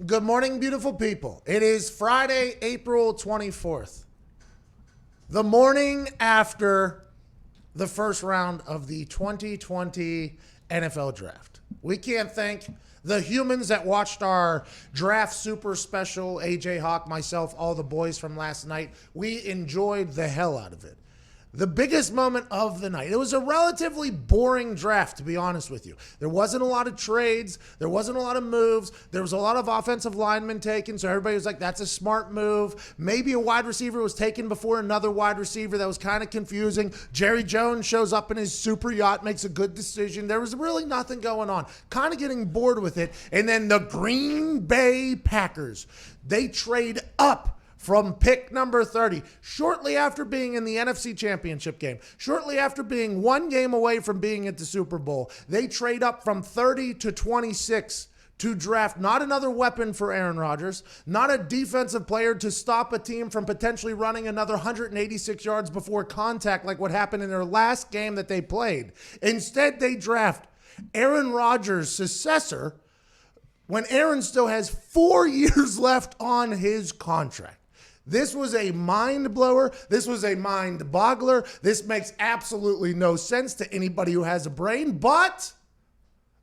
Good morning, beautiful people. It is Friday, April 24th. The morning after the first round of the 2020 NFL Draft. We can't thank the humans that watched our draft super special, AJ Hawk, myself, all the boys from last night. We enjoyed the hell out of it. The biggest moment of the night. It was a relatively boring draft, to be honest with you. There wasn't a lot of trades. There wasn't a lot of moves. There was a lot of offensive linemen taken, so everybody was like, that's a smart move. Maybe a wide receiver was taken before another wide receiver. That was kind of confusing. Jerry Jones shows up in his super yacht, makes a good decision. There was really nothing going on. Kind of getting bored with it. And then the Green Bay Packers, they trade up from pick number 30, shortly after being in the NFC Championship game, shortly after being one game away from being at the Super Bowl. They trade up from 30 to 26 to draft not another weapon for Aaron Rodgers, not a defensive player to stop a team from potentially running another 186 yards before contact like what happened in their last game that they played. Instead, they draft Aaron Rodgers' successor when Aaron still has 4 years left on his contract. This was a mind blower. This was a mind boggler. This makes absolutely no sense to anybody who has a brain, but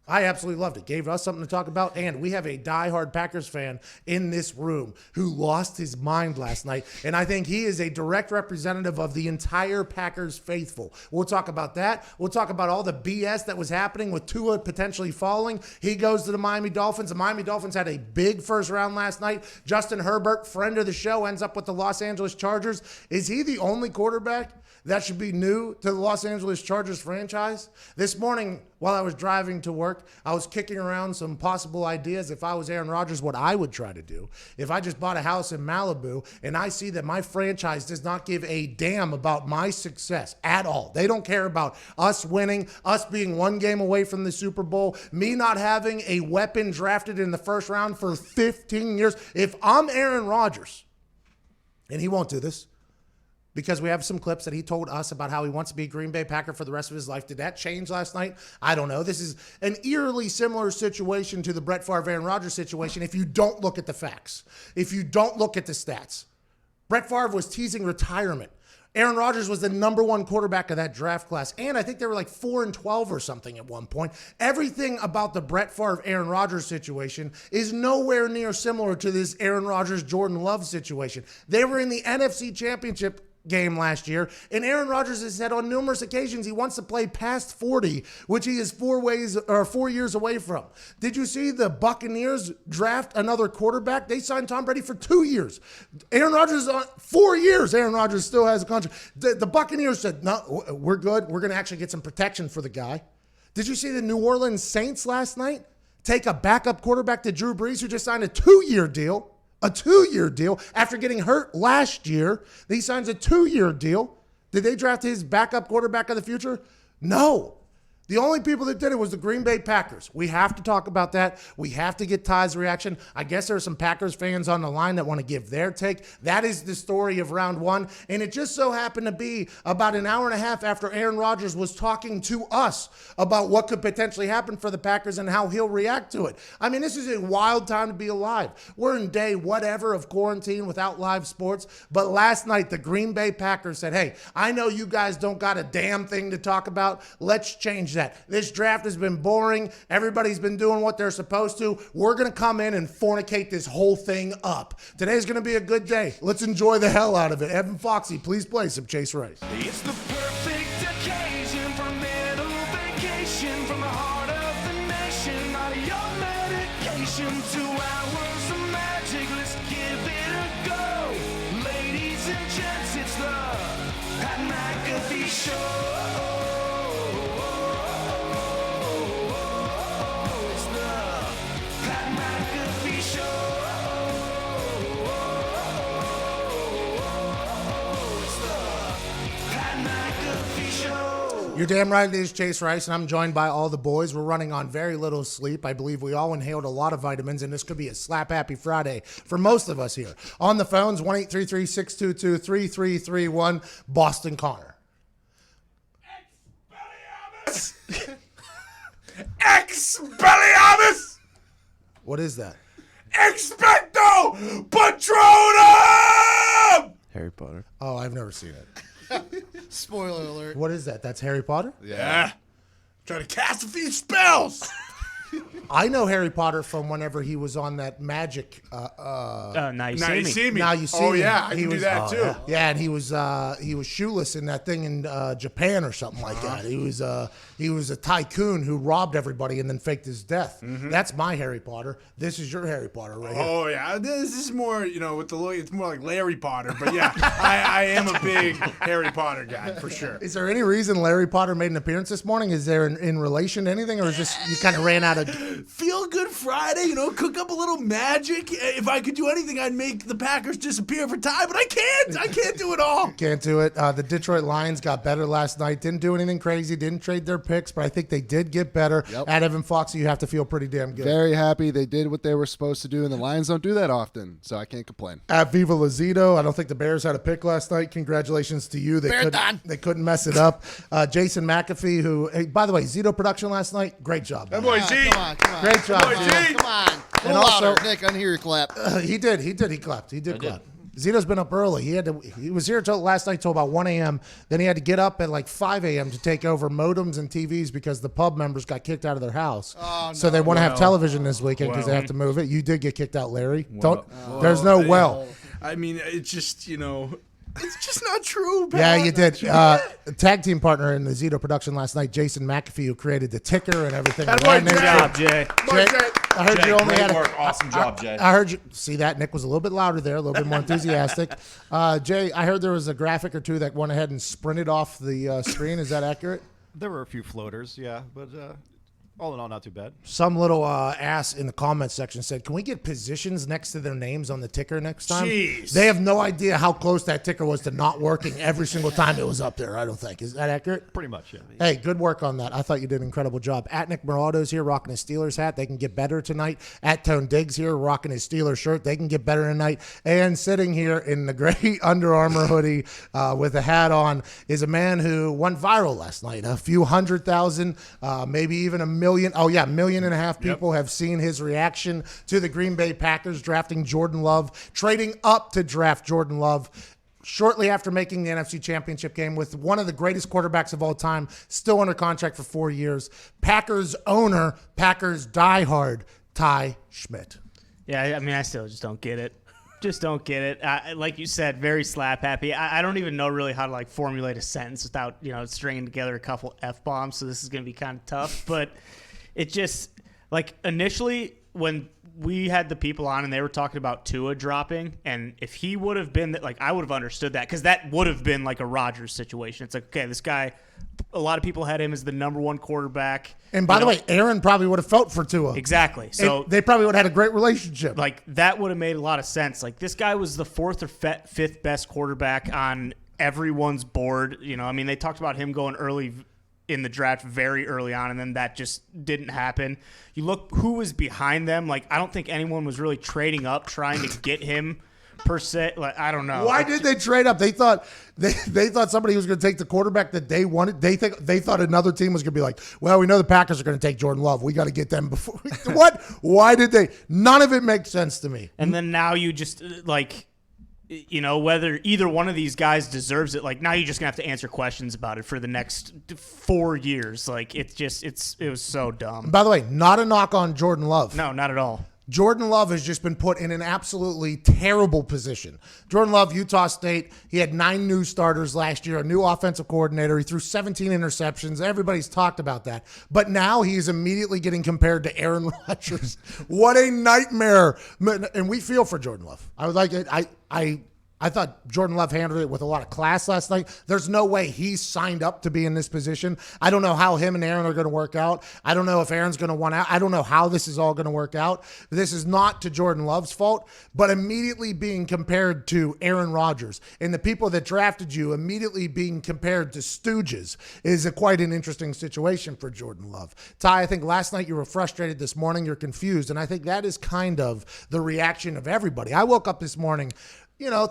I absolutely loved it. Gave us something to talk about, and we have a diehard Packers fan in this room who lost his mind last night, and I think he is a direct representative of the entire Packers faithful. We'll talk about that. We'll talk about all the BS that was happening with Tua potentially falling. He goes to the Miami Dolphins. The Miami Dolphins had a big first round last night. Justin Herbert, friend of the show, ends up with the Los Angeles Chargers. Is he the only quarterback that should be new to the Los Angeles Chargers franchise? This morning, while I was driving to work, I was kicking around some possible ideas if I was Aaron Rodgers, what I would try to do. If I just bought a house in Malibu and I see that my franchise does not give a damn about my success at all. They don't care about us winning, us being one game away from the Super Bowl, me not having a weapon drafted in the first round for 15 years. If I'm Aaron Rodgers, and he won't do this, because we have some clips that he told us about how he wants to be a Green Bay Packer for the rest of his life. Did that change last night? I don't know. This is an eerily similar situation to the Brett Favre, Aaron Rodgers situation if you don't look at the facts, if you don't look at the stats. Brett Favre was teasing retirement. Aaron Rodgers was the number one quarterback of that draft class. And I think they were like 4-12 or something at one point. Everything about the Brett Favre, Aaron Rodgers situation is nowhere near similar to this Aaron Rodgers, Jordan Love situation. They were in the NFC Championship game last year, and Aaron Rodgers has said on numerous occasions he wants to play past 40, which he is 4 years away from. Did you see the Buccaneers draft another quarterback? They signed Tom Brady for 2 years. Aaron Rodgers is on 4 years. Aaron Rodgers still has a contract. The Buccaneers said, no, we're good. We're going to actually get some protection for the guy. Did you see the New Orleans Saints last night take a backup quarterback to Drew Brees, who just signed a 2-year deal? A 2-year deal after getting hurt last year. He signs a 2-year deal. Did they draft his backup quarterback of the future? No. The only people that did it was the Green Bay Packers. We have to talk about that. We have to get Ty's reaction. I guess there are some Packers fans on the line that want to give their take. That is the story of round one. And it just so happened to be about an hour and a half after Aaron Rodgers was talking to us about what could potentially happen for the Packers and how he'll react to it. I mean, this is a wild time to be alive. We're in day whatever of quarantine without live sports. But last night, the Green Bay Packers said, hey, I know you guys don't got a damn thing to talk about. Let's change that. This draft has been boring. Everybody's been doing what they're supposed to. We're going to come in and fornicate this whole thing up. Today's going to be a good day. Let's enjoy the hell out of it. Evan Foxy, please play some Chase Rice. It's the perfect occasion for a little vacation from the heart of the nation. Not your medication. 2 hours of magic. Let's give it a go. Ladies and gents, it's the Pat McAfee Show. You're damn right it is Chase Rice, and I'm joined by all the boys. We're running on very little sleep. I believe we all inhaled a lot of vitamins, and this could be a slap-happy Friday for most of us here. On the phones, 1-833-622-3331, Boston Connor. Expelliarmus! What is that? Expecto Patronum! Harry Potter. Oh, I've never seen it. Spoiler alert. What is that? That's Harry Potter? Yeah. Trying to cast a few spells. I know Harry Potter from whenever he was on that magic. Now you Now you see me. Now you see oh, me. yeah. I He can do was- that, too. Yeah, and he was shoeless in that thing in Japan or something like that. He was a tycoon who robbed everybody and then faked his death. That's my Harry Potter. This is your Harry Potter right here. Oh, yeah. This is more, with the lawyer, it's more like Larry Potter. But, yeah, I am a big Harry Potter guy, for sure. Is there any reason Larry Potter made an appearance this morning? Is there in relation to anything, or is just you kind of ran out of? Feel Good Friday, cook up a little magic. If I could do anything, I'd make the Packers disappear for Ty, but I can't. I can't do it all. Can't do it. The Detroit Lions got better last night. Didn't do anything crazy. Didn't trade their picks, but I think they did get better. Yep. At Evan Foxy, you have to feel pretty damn good. Very happy they did what they were supposed to do, and the Lions don't do that often, so I can't complain. At Viva Lazito, I don't think the Bears had a pick last night. Congratulations to you. They couldn't mess it up. Jason McAfee, who, hey, by the way, Zito production last night, great job. That man. boy Z. Come on. Great job, Boy, Zito. G. Come on. A And little also- louder. Nick, I didn't hear your clap. He did. He clapped. He did clap. Zito's been up early. He was here till last night till about 1 a.m. Then he had to get up at like 5 a.m. to take over modems and TVs because the pub members got kicked out of their house. Oh, no. So they want to have television this weekend because they have to move it. You did get kicked out, Larry. There's no well. I mean, it's just, it's just not true, Pat. Yeah, you did. Tag team partner in the Zito production last night, Jason McAfee, who created the ticker and everything. That boy, Right Jay. Good job, Jay. Jay, I heard you only Great had a, work. Awesome job, Jay. I heard you see that Nick was a little bit louder there, a little bit more enthusiastic. Jay, I heard there was a graphic or two that went ahead and sprinted off the screen. Is that accurate? There were a few floaters, yeah, but All in all, not too bad. Some little ass in the comments section said, "Can we get positions next to their names on the ticker next time?" Jeez. They have no idea how close that ticker was to not working every single time it was up there. I don't think. Is that accurate? Pretty much, yeah. Hey, good work on that. I thought you did an incredible job. At Nick Morato's here rocking his Steelers hat. They can get better tonight. At Tone Diggs here rocking his Steelers shirt. They can get better tonight. And sitting here in the gray Under Armour hoodie with a hat on is a man who went viral last night. A few 100,000, maybe even a million. Oh, yeah, 1.5 million people have seen his reaction to the Green Bay Packers drafting Jordan Love, trading up to draft Jordan Love shortly after making the NFC Championship game with one of the greatest quarterbacks of all time, still under contract for 4 years. Packers owner, Packers diehard, Ty Schmidt. Yeah, I mean, I still just don't get it. Just don't get it. Like you said, very slap happy. I don't even know really how to like formulate a sentence without stringing together a couple F-bombs. So this is going to be kind of tough. But it just like initially when we had the people on and they were talking about Tua dropping, and if he would have been like, I would have understood that because that would have been like a Rodgers situation. It's like, okay, this guy, a lot of people had him as the number one quarterback. And by the way, Aaron probably would have felt for Tua. Exactly. So they probably would have had a great relationship. Like that would have made a lot of sense. Like this guy was the fourth or fifth best quarterback on everyone's board. I mean, they talked about him going early in the draft very early on, and then that just didn't happen. You look who was behind them. Like I don't think anyone was really trading up trying to get him per se. Like I don't know. Why did they trade up? They thought somebody was going to take the quarterback that they wanted. They thought another team was going to be like, well, we know the Packers are going to take Jordan Love. We got to get them before. What? Why did they? None of it makes sense to me. And then now you just like, whether either one of these guys deserves it, like now you're just gonna have to answer questions about it for the next 4 years. Like it was so dumb. By the way, not a knock on Jordan Love. No, not at all. Jordan Love has just been put in an absolutely terrible position. Jordan Love, Utah State, he had 9 new starters last year, a new offensive coordinator. He threw 17 interceptions. Everybody's talked about that. But now he's immediately getting compared to Aaron Rodgers. What a nightmare. And we feel for Jordan Love. I was like, I thought Jordan Love handled it with a lot of class last night. There's no way he signed up to be in this position. I don't know how him and Aaron are going to work out. I don't know if Aaron's going to want out. I don't know how this is all going to work out. This is not to Jordan Love's fault, but immediately being compared to Aaron Rodgers and the people that drafted you immediately being compared to stooges is quite an interesting situation for Jordan Love. Ty, I think last night you were frustrated. This morning you're confused, and I think that is kind of the reaction of everybody. I woke up this morning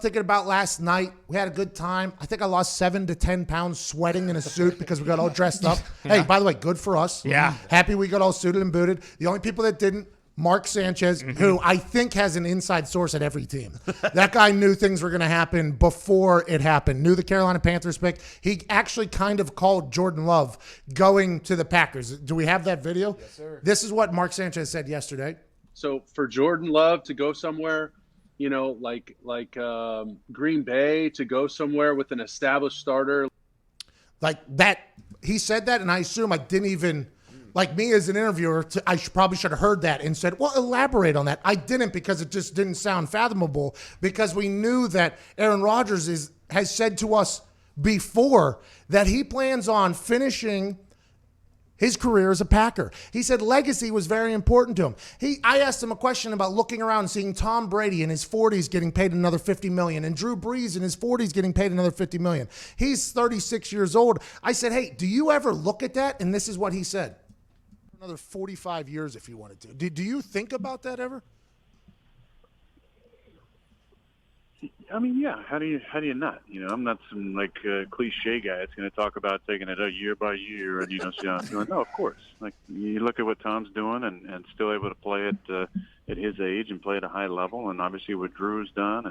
thinking about last night. We had a good time. I think I lost 7 to 10 pounds sweating in a suit because we got all dressed up. Yeah. Hey, by the way, good for us. Yeah. Happy we got all suited and booted. The only people that didn't, Mark Sanchez, who I think has an inside source at every team. That guy knew things were going to happen before it happened. Knew the Carolina Panthers pick. He actually kind of called Jordan Love going to the Packers. Do we have that video? Yes, sir. This is what Mark Sanchez said yesterday. So for Jordan Love to go somewhere, like Green Bay, to go somewhere with an established starter. Like that, he said that, and I assume I didn't even, like me as an interviewer, I probably should have heard that and said, well, elaborate on that. I didn't because it just didn't sound fathomable because we knew that Aaron Rodgers has said to us before that he plans on finishing his career as a Packer. He said legacy was very important to him. I asked him a question about looking around and seeing Tom Brady in his 40s getting paid another $50 million and Drew Brees in his 40s getting paid another $50 million. He's 36 years old. I said, hey, do you ever look at that? And this is what he said. Another 45 years if you wanted to. Do you think about that ever? I mean, yeah. How do you not? I'm not some cliche guy that's going to talk about taking it year by year and see how I'm doing. No, of course. Like you look at what Tom's doing and still able to play at his age and play at a high level, and obviously what Drew's done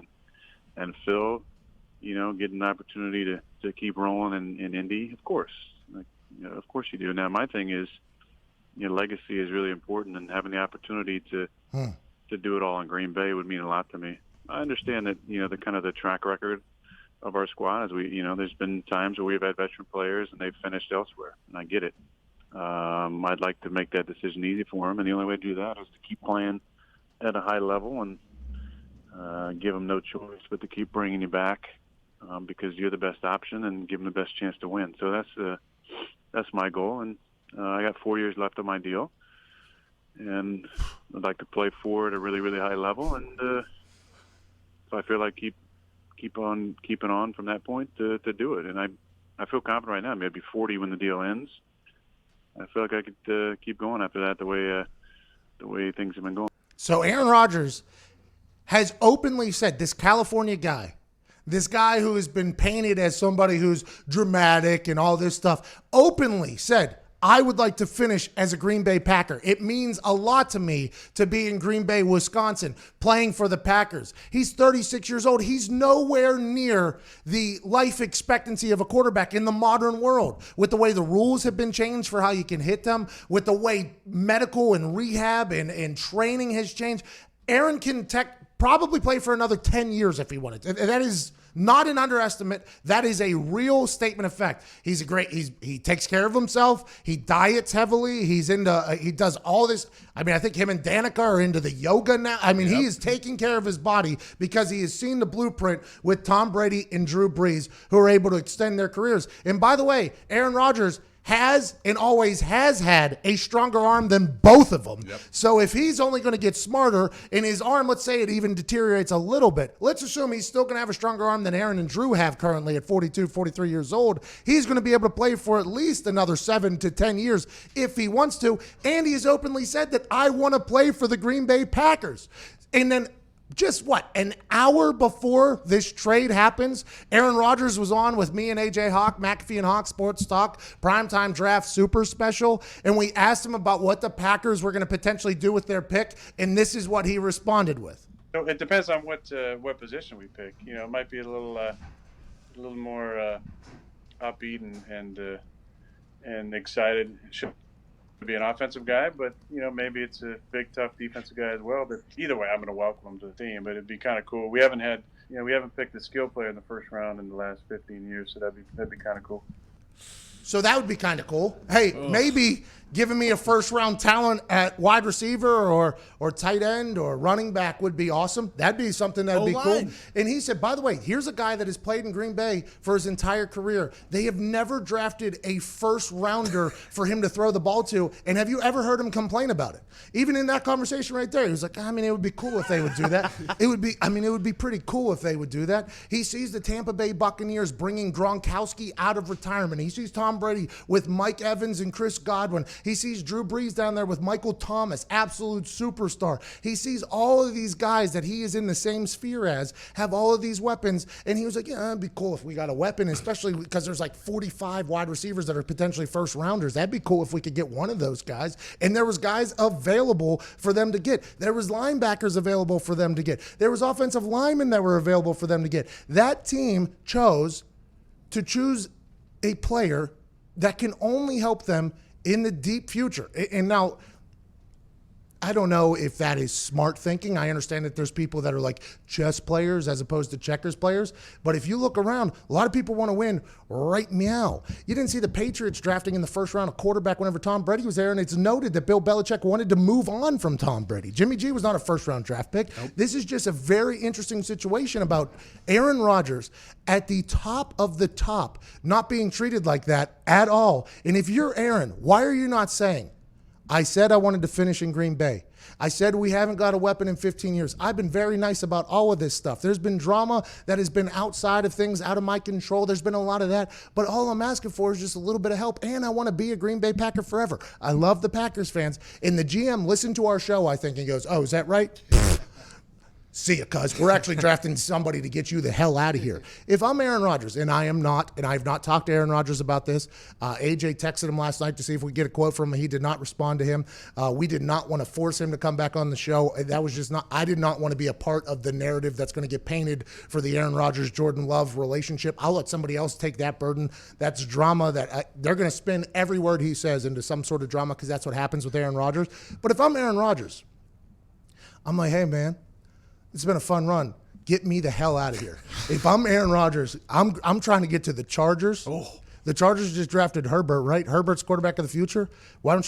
and Phil, getting an opportunity to keep rolling in Indy. Of course, of course you do. Now my thing is, legacy is really important, and having the opportunity to do it all in Green Bay would mean a lot to me. I understand that, the kind of the track record of our squad is there's been times where we've had veteran players and they've finished elsewhere, and I get it. I'd like to make that decision easy for them, and the only way to do that is to keep playing at a high level and give them no choice but to keep bringing you back because you're the best option and give them the best chance to win. So that's my goal, and I got 4 years left on my deal, and I'd like to play for at a really, really high level. And so I feel like keep on keeping on from that point to do it. And I feel confident right now. Maybe 40 when the deal ends. I feel like I could keep going after that the way things have been going. So Aaron Rodgers has openly said, this California guy, this guy who has been painted as somebody who's dramatic and all this stuff, openly said, I would like to finish as a Green Bay Packer. It means a lot to me to be in Green Bay, Wisconsin, playing for the Packers. He's 36 years old. He's nowhere near the life expectancy of a quarterback in the modern world. With the way the rules have been changed for how you can hit them, with the way medical and rehab and training has changed, Aaron can probably play for another 10 years if he wanted to. That is not an underestimate. That is a real statement of fact. He takes care of himself. He diets heavily. He does all this. I mean, I think him and Danica are into the yoga now. I mean, He is taking care of his body because he has seen the blueprint with Tom Brady and Drew Brees, who are able to extend their careers. And by the way, Aaron Rodgers has and always has had a stronger arm than both of them. Yep. So if he's only going to get smarter and his arm, let's say it even deteriorates a little bit, let's assume he's still going to have a stronger arm than Aaron and Drew have currently at 42, 43 years old. He's going to be able to play for at least another 7 to 10 years if he wants to. And he has openly said that I want to play for the Green Bay Packers. And then just an hour before this trade happens, Aaron Rodgers was on with me and AJ Hawk, McAfee and Hawk Sports Talk, Primetime Draft Super Special, and we asked him about what the Packers were going to potentially do with their pick, and this is what he responded with. It depends on what position we pick. It might be a little more upbeat and excited. Should be an offensive guy, but maybe it's a big, tough defensive guy as well. But either way, I'm going to welcome him to the team. But it'd be kind of cool. We haven't picked a skill player in the first round in the last 15 years, so that'd be kind of cool. So that would be kind of cool. Hey, maybe giving me a first-round talent at wide receiver or tight end or running back would be awesome. That'd be something that'd be cool. And he said, by the way, here's a guy that has played in Green Bay for his entire career. They have never drafted a first-rounder for him to throw the ball to. And have you ever heard him complain about it? Even in that conversation right there, he was like, I mean, it would be cool if they would do that. It would be pretty cool if they would do that. He sees the Tampa Bay Buccaneers bringing Gronkowski out of retirement. He sees Tom Brady with Mike Evans and Chris Godwin. He sees Drew Brees down there with Michael Thomas, absolute superstar. He sees all of these guys that he is in the same sphere as, have all of these weapons, and he was like, yeah, it'd be cool if we got a weapon, especially because there's like 45 wide receivers that are potentially first rounders. That'd be cool if we could get one of those guys. And there was guys available for them to get. There was linebackers available for them to get. There was offensive linemen that were available for them to get. That team chose a player that can only help them in the deep future. And now, I don't know if that is smart thinking. I understand that there's people that are like chess players as opposed to checkers players. But if you look around, a lot of people want to win right meow. You didn't see the Patriots drafting in the first round a quarterback whenever Tom Brady was there, and it's noted that Bill Belichick wanted to move on from Tom Brady. Jimmy G was not a first-round draft pick. Nope. This is just a very interesting situation about Aaron Rodgers at the top of the top not being treated like that at all. And if you're Aaron, why are you not saying, I said I wanted to finish in Green Bay. I said we haven't got a weapon in 15 years. I've been very nice about all of this stuff. There's been drama that has been outside of things, out of my control. There's been a lot of that. But all I'm asking for is just a little bit of help. And I want to be a Green Bay Packer forever. I love the Packers fans. And the GM listened to our show, I think, and goes, oh, is that right? See ya, cuz. We're actually drafting somebody to get you the hell out of here. If I'm Aaron Rodgers, and I am not, and I've not talked to Aaron Rodgers about this. AJ texted him last night to see if we could get a quote from him. He did not respond to him. We did not want to force him to come back on the show. That was just not, I did not want to be a part of the narrative that's going to get painted for the Aaron Rodgers-Jordan Love relationship. I'll let somebody else take that burden. That's drama that they're going to spin every word he says into some sort of drama because that's what happens with Aaron Rodgers. But if I'm Aaron Rodgers, I'm like, hey, man, it's been a fun run. Get me the hell out of here. If I'm Aaron Rodgers, I'm trying to get to the Chargers. Oh. The Chargers just drafted Herbert, right? Herbert's quarterback of the future. Why don't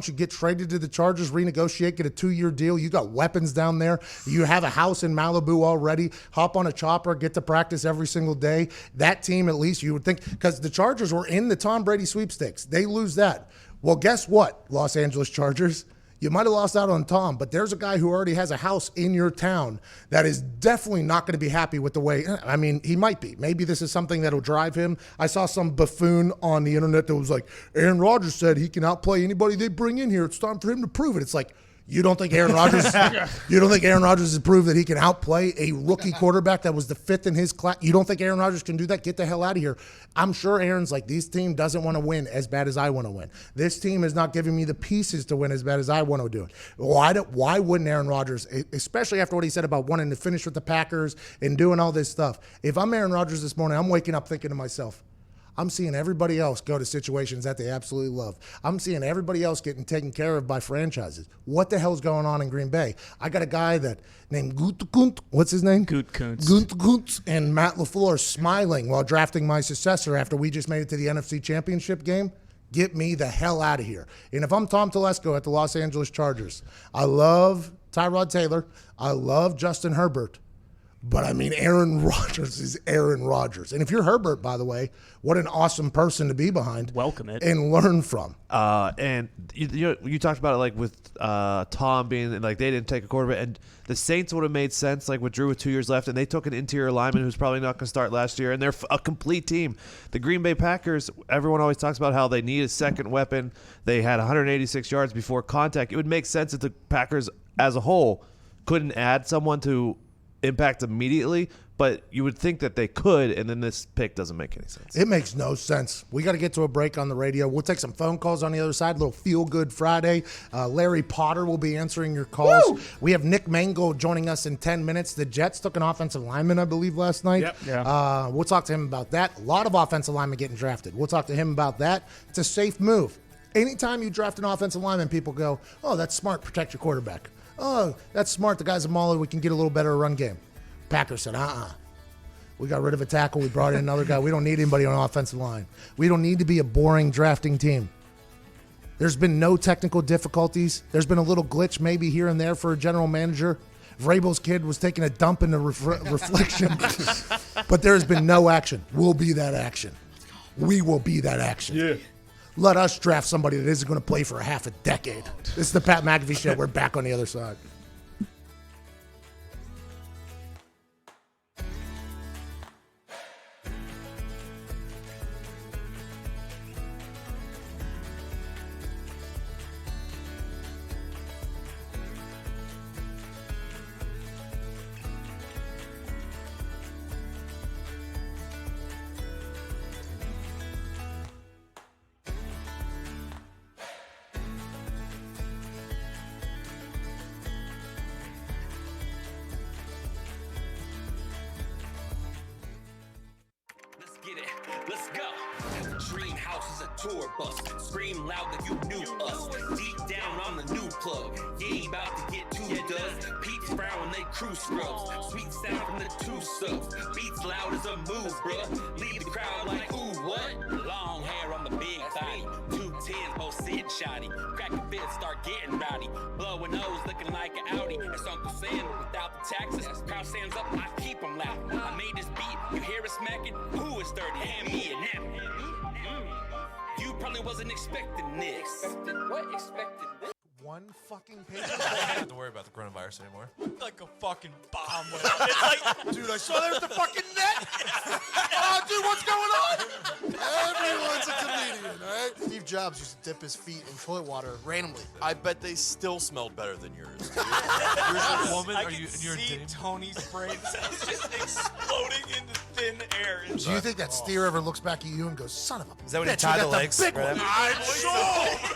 you get traded to the Chargers, renegotiate, get a 2-year deal? You got weapons down there. You have a house in Malibu already. Hop on a chopper, get to practice every single day. That team, at least you would think, because the Chargers were in the Tom Brady sweepstakes. They lose that. Well, guess what, Los Angeles Chargers? You might have lost out on Tom, but there's a guy who already has a house in your town that is definitely not going to be happy with the way. I mean, he might be. Maybe this is something that'll drive him. I saw some buffoon on the internet that was like, Aaron Rodgers said he can outplay anybody they bring in here. It's time for him to prove it. It's like, you don't think Aaron Rodgers? You don't think Aaron Rodgers has proved that he can outplay a rookie quarterback that was the 5th in his class? You don't think Aaron Rodgers can do that? Get the hell out of here! I'm sure Aaron's like, this team doesn't want to win as bad as I want to win. This team is not giving me the pieces to win as bad as I want to do it. Why wouldn't Aaron Rodgers, especially after what he said about wanting to finish with the Packers and doing all this stuff? If I'm Aaron Rodgers this morning, I'm waking up thinking to myself, I'm seeing everybody else go to situations that they absolutely love. I'm seeing everybody else getting taken care of by franchises. What the hell's going on in Green Bay? I got a guy that named Gunt, what's his name? Gunt, and Matt LaFleur smiling while drafting my successor after we just made it to the NFC Championship game. Get me the hell out of here. And if I'm Tom Telesco at the Los Angeles Chargers, I love Tyrod Taylor. I love Justin Herbert. But, I mean, Aaron Rodgers is Aaron Rodgers. And if you're Herbert, by the way, what an awesome person to be behind. Welcome it. And learn from. And you talked about it like with Tom being like they didn't take a quarterback. And the Saints would have made sense like with Drew with 2 years left. And they took an interior lineman who's probably not going to start last year. And they're a complete team. The Green Bay Packers, everyone always talks about how they need a second weapon. They had 186 yards before contact. It would make sense if the Packers as a whole couldn't add someone to impact immediately, but you would think that they could, and then this pick doesn't make any sense. It makes no sense. We got to get to a break on the radio. We'll take some phone calls on the other side. A little feel-good Friday. Larry Potter will be answering your calls. Woo! We have Nick Mangold joining us in 10 minutes. The Jets took an offensive lineman, I believe, last night. Yep. Yeah. We'll talk to him about that. A lot of offensive linemen getting drafted. We'll talk to him about that. It's a safe move. Anytime you draft an offensive lineman, people go, oh, that's smart. Protect your quarterback. Oh, that's smart. The guy's a mauler. We can get a little better run game. Packers said, we got rid of a tackle. We brought in another guy. We don't need anybody on offensive line. We don't need to be a boring drafting team. There's been no technical difficulties. There's been a little glitch maybe here and there for a general manager. Vrabel's kid was taking a dump in the reflection. But there has been no action. We'll be that action. We will be that action. Yeah. Let us draft somebody that isn't going to play for a half a decade. This is the Pat McAfee Show. We're back on the other side. Get it, let's go. Dream house is a tour bus. Scream loud that you knew us. Deep down on the new plug. Yeah, about to get to dust. Pete's frown when they crew scrubs. Sweet sound from the two subs. Beats loud as a move, bruh. Lead the crowd like, ooh, what? Long hair on the big body. 210, both sit shoddy. Crack a fit, start getting rowdy. Blowing nose, looking like an Audi. It's Uncle Sam, but without the taxes. Crowd stands up, I keep them loud. I made this beat, you hear it smacking? Who is 30? Hand me a nap. You probably wasn't expecting this. What expected this? One fucking page. I don't have to worry about the coronavirus anymore. Like a fucking bomb went off. It's like, dude, I saw there's the fucking net. Oh, dude, what's going on? Everyone's a comedian, all right? Steve Jobs used to dip his feet in toilet water randomly. I bet they still smelled better than yours. Dude. Yours are a woman? I Are can you? You're see dating? Tony's brain cells just exploding into thin air. Do you think that steer ever looks back at you and goes, son of a Is that when you bitch, tie we the got legs? big one. I'm sold.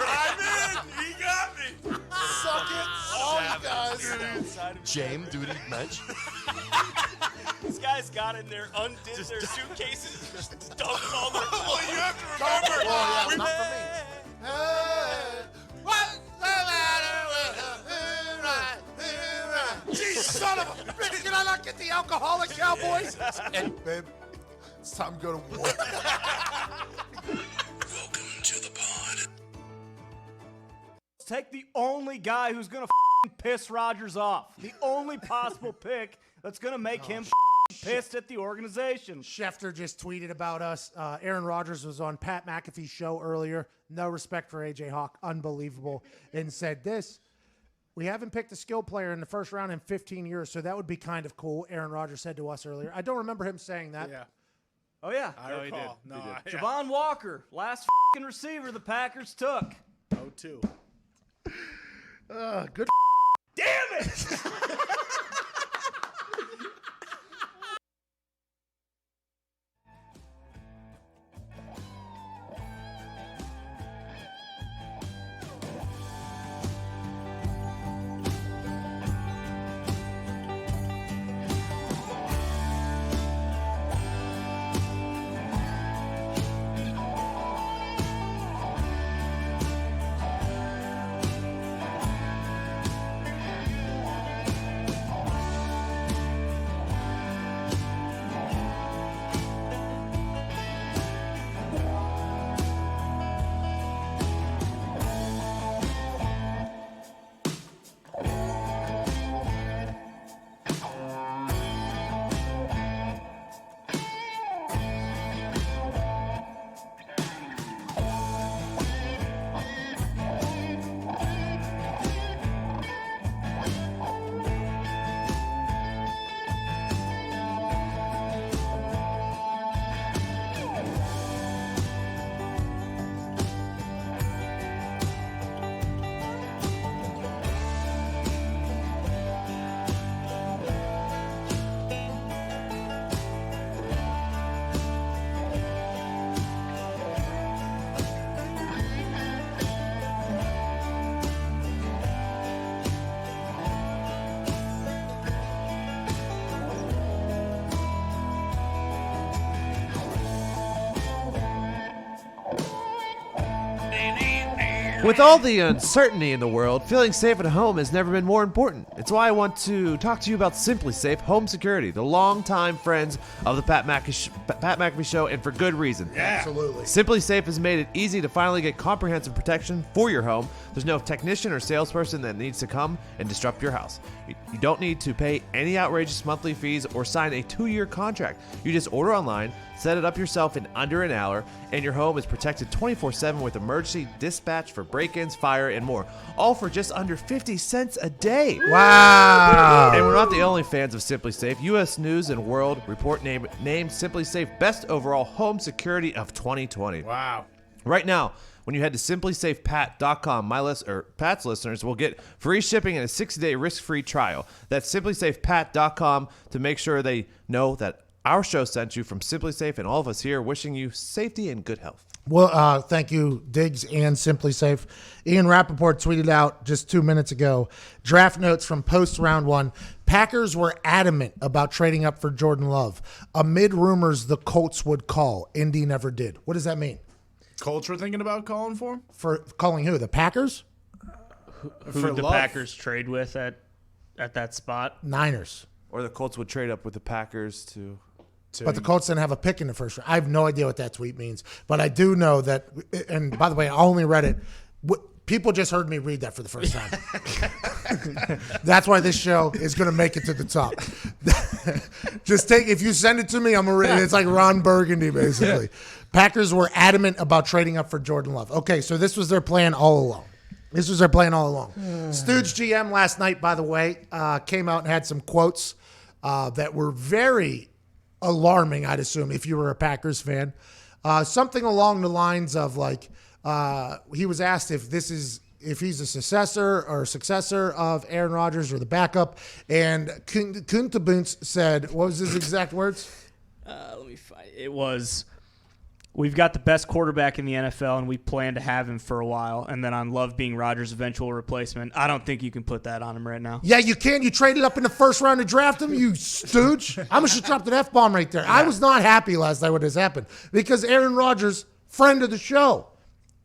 I'm in. He got me. Suck it. Oh, you guys. Jame, duty, mensch. These guys got in there, undid their suitcases, just dumped all their. Well, you have to remember. Well, yeah, not for me. What's the matter with Jeez, son of a bitch, can I not get the alcoholic cowboys? And, babe, it's time to go to war. Welcome to the pod. Take the only guy who's going to piss Rodgers off. The only possible pick that's going to make him pissed at the organization. Schefter just tweeted about us. Aaron Rodgers was on Pat McAfee's show earlier. No respect for AJ Hawk. Unbelievable. And said this. We haven't picked a skill player in the first round in 15 years, so that would be kind of cool, Aaron Rodgers said to us earlier. I don't remember him saying that. Yeah. Oh, yeah. I recall. No, Javon Walker, last receiver the Packers took. 0-2. Good. Damn it! With all the uncertainty in the world, feeling safe at home has never been more important. It's why I want to talk to you about Simply Safe Home Security, the longtime friends of the Pat McAfee Show, and for good reason. Yeah. Absolutely. Simply Safe has made it easy to finally get comprehensive protection for your home. There's no technician or salesperson that needs to come and disrupt your house. You don't need to pay any outrageous monthly fees or sign a 2-year contract. You just order online, set it up yourself in under an hour, and your home is protected 24/7 with emergency dispatch for break-ins, fire, and more. All for just under 50 cents a day. Wow. And we're not the only fans of Simply Safe. U.S. News and World Report named Simply Safe Best Overall Home Security of 2020. Wow. Right now, when you head to simplysafepat.com, Pat's listeners will get free shipping and a 60-day risk-free trial. That's simplysafepat.com to make sure they know that our show sent you from Simply Safe, and all of us here wishing you safety and good health. Well, thank you, Diggs and Simply Safe. Ian Rappaport tweeted out just 2 minutes ago, draft notes from post round one. Packers were adamant about trading up for Jordan Love. Amid rumors the Colts would call. Indy never did. What does that mean? Colts were thinking about calling for him? For calling who? The Packers? Who would the Packers trade with at that spot? Niners. Or the Colts would trade up with the Packers to... But the Colts didn't have a pick in the first round. I have no idea what that tweet means. But I do know that, and by the way, I only read it. People just heard me read that for the first time. That's why this show is going to make it to the top. Just if you send it to me, I'm going to read it. It's like Ron Burgundy, basically. Packers were adamant about trading up for Jordan Love. Okay, so this was their plan all along. Stooge GM last night, by the way, came out and had some quotes that were very alarming, I'd assume, if you were a Packers fan. Something along the lines of like, he was asked if he's a successor of Aaron Rodgers or the backup, and Kuntaboonts said, what was his exact words? Let me find it. Was, we've got the best quarterback in the NFL, and we plan to have him for a while. And then on Love being Rodgers' eventual replacement, I don't think you can put that on him right now. Yeah, you can. You traded up in the first round to draft him, you stooge. I must have dropped an F-bomb right there. Yeah. I was not happy last night when this happened because Aaron Rodgers, friend of the show.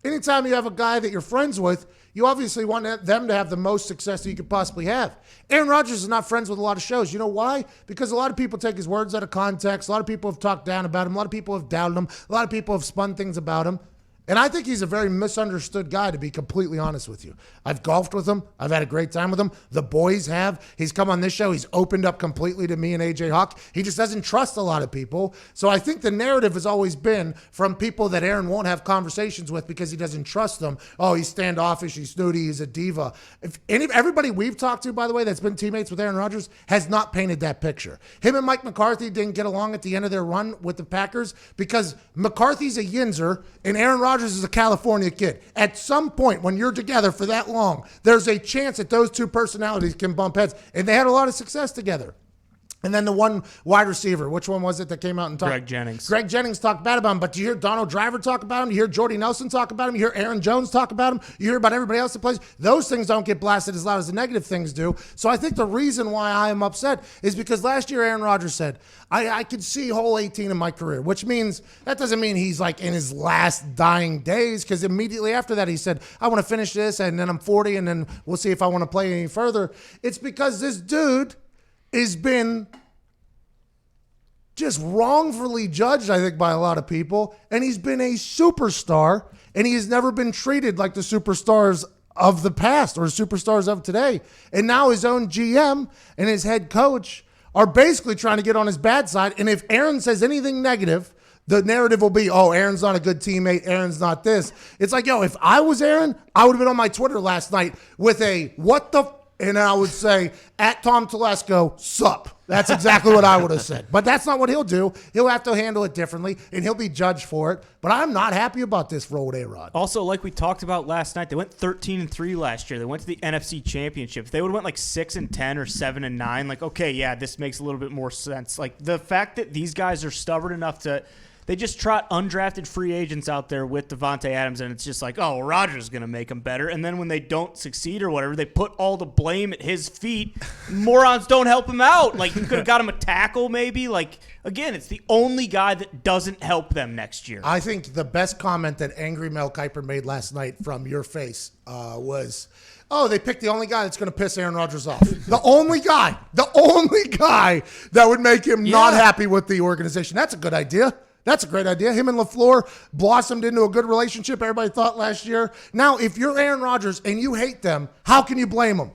Anytime you have a guy that you're friends with, you obviously want them to have the most success that you could possibly have. Aaron Rodgers is not friends with a lot of shows. You know why? Because a lot of people take his words out of context. A lot of people have talked down about him. A lot of people have doubted him. A lot of people have spun things about him. And I think he's a very misunderstood guy, to be completely honest with you. I've golfed with him. I've had a great time with him. The boys have. He's come on this show. He's opened up completely to me and AJ Hawk. He just doesn't trust a lot of people. So I think the narrative has always been from people that Aaron won't have conversations with because he doesn't trust them. Oh, he's standoffish. He's snooty. He's a diva. Everybody we've talked to, by the way, that's been teammates with Aaron Rodgers has not painted that picture. Him and Mike McCarthy didn't get along at the end of their run with the Packers because McCarthy's a Yinzer and Aaron Rodgers is a California kid. At some point, when you're together for that long, there's a chance that those two personalities can bump heads. And they had a lot of success together. And then the one wide receiver, which one was it that came out and talked? Greg Jennings. Greg Jennings talked bad about him, but do you hear Donald Driver talk about him? You hear Jordy Nelson talk about him? You hear Aaron Jones talk about him? You hear about everybody else that plays? Those things don't get blasted as loud as the negative things do. So I think the reason why I am upset is because last year Aaron Rodgers said, I could see hole 18 in my career, which means that doesn't mean he's like in his last dying days, because immediately after that he said, I want to finish this and then I'm 40 and then we'll see if I want to play any further. It's because this dude has been just wrongfully judged, I think, by a lot of people. And he's been a superstar, and he has never been treated like the superstars of the past or superstars of today. And now his own GM and his head coach are basically trying to get on his bad side. And if Aaron says anything negative, the narrative will be, oh, Aaron's not a good teammate. Aaron's not this. It's like, yo, if I was Aaron, I would have been on my Twitter last night with a what the and I would say, at Tom Telesco, sup. That's exactly what I would have said. But that's not what he'll do. He'll have to handle it differently, and he'll be judged for it. But I'm not happy about this roll with A-Rod. Also, like we talked about last night, they went 13-3 last year. They went to the NFC Championship. If they would have went like 6-10 or 7-9, like, okay, yeah, this makes a little bit more sense. Like, the fact that these guys are stubborn enough to – they just trot undrafted free agents out there with Devontae Adams, and it's just like, oh, Rodgers is going to make them better. And then when they don't succeed or whatever, they put all the blame at his feet. Morons don't help him out. Like, you could have got him a tackle maybe. Like, again, it's the only guy that doesn't help them next year. I think the best comment that Angry Mel Kiper made last night from your face was, oh, they picked the only guy that's going to piss Aaron Rodgers off. The only guy that would make him not happy with the organization. That's a good idea. That's a great idea. Him and LaFleur blossomed into a good relationship, everybody thought last year. Now, if you're Aaron Rodgers and you hate them, how can you blame them?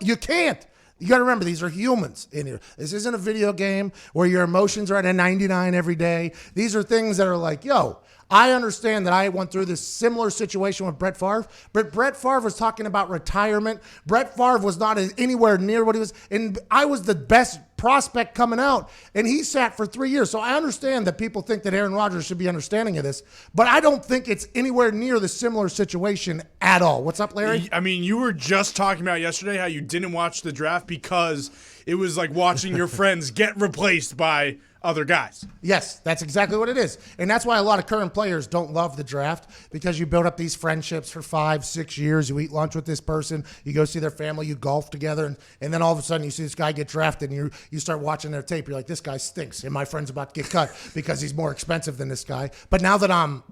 You can't. You got to remember, these are humans in here. This isn't a video game where your emotions are at a 99 every day. These are things that are like, yo, I understand that I went through this similar situation with Brett Favre, but Brett Favre was talking about retirement. Brett Favre was not anywhere near what he was, and I was the best prospect coming out, and he sat for 3 years. So I understand that people think that Aaron Rodgers should be understanding of this, but I don't think it's anywhere near the similar situation at all. What's up, Larry? I mean, you were just talking about yesterday how you didn't watch the draft because it was like watching your friends get replaced by other guys. Yes, that's exactly what it is. And that's why a lot of current players don't love the draft, because you build up these friendships for 5-6 years. You eat lunch with this person, you go see their family, you golf together, and then all of a sudden you see this guy get drafted and you start watching their tape. You're like, this guy stinks, and my friend's about to get cut because he's more expensive than this guy. But now that I'm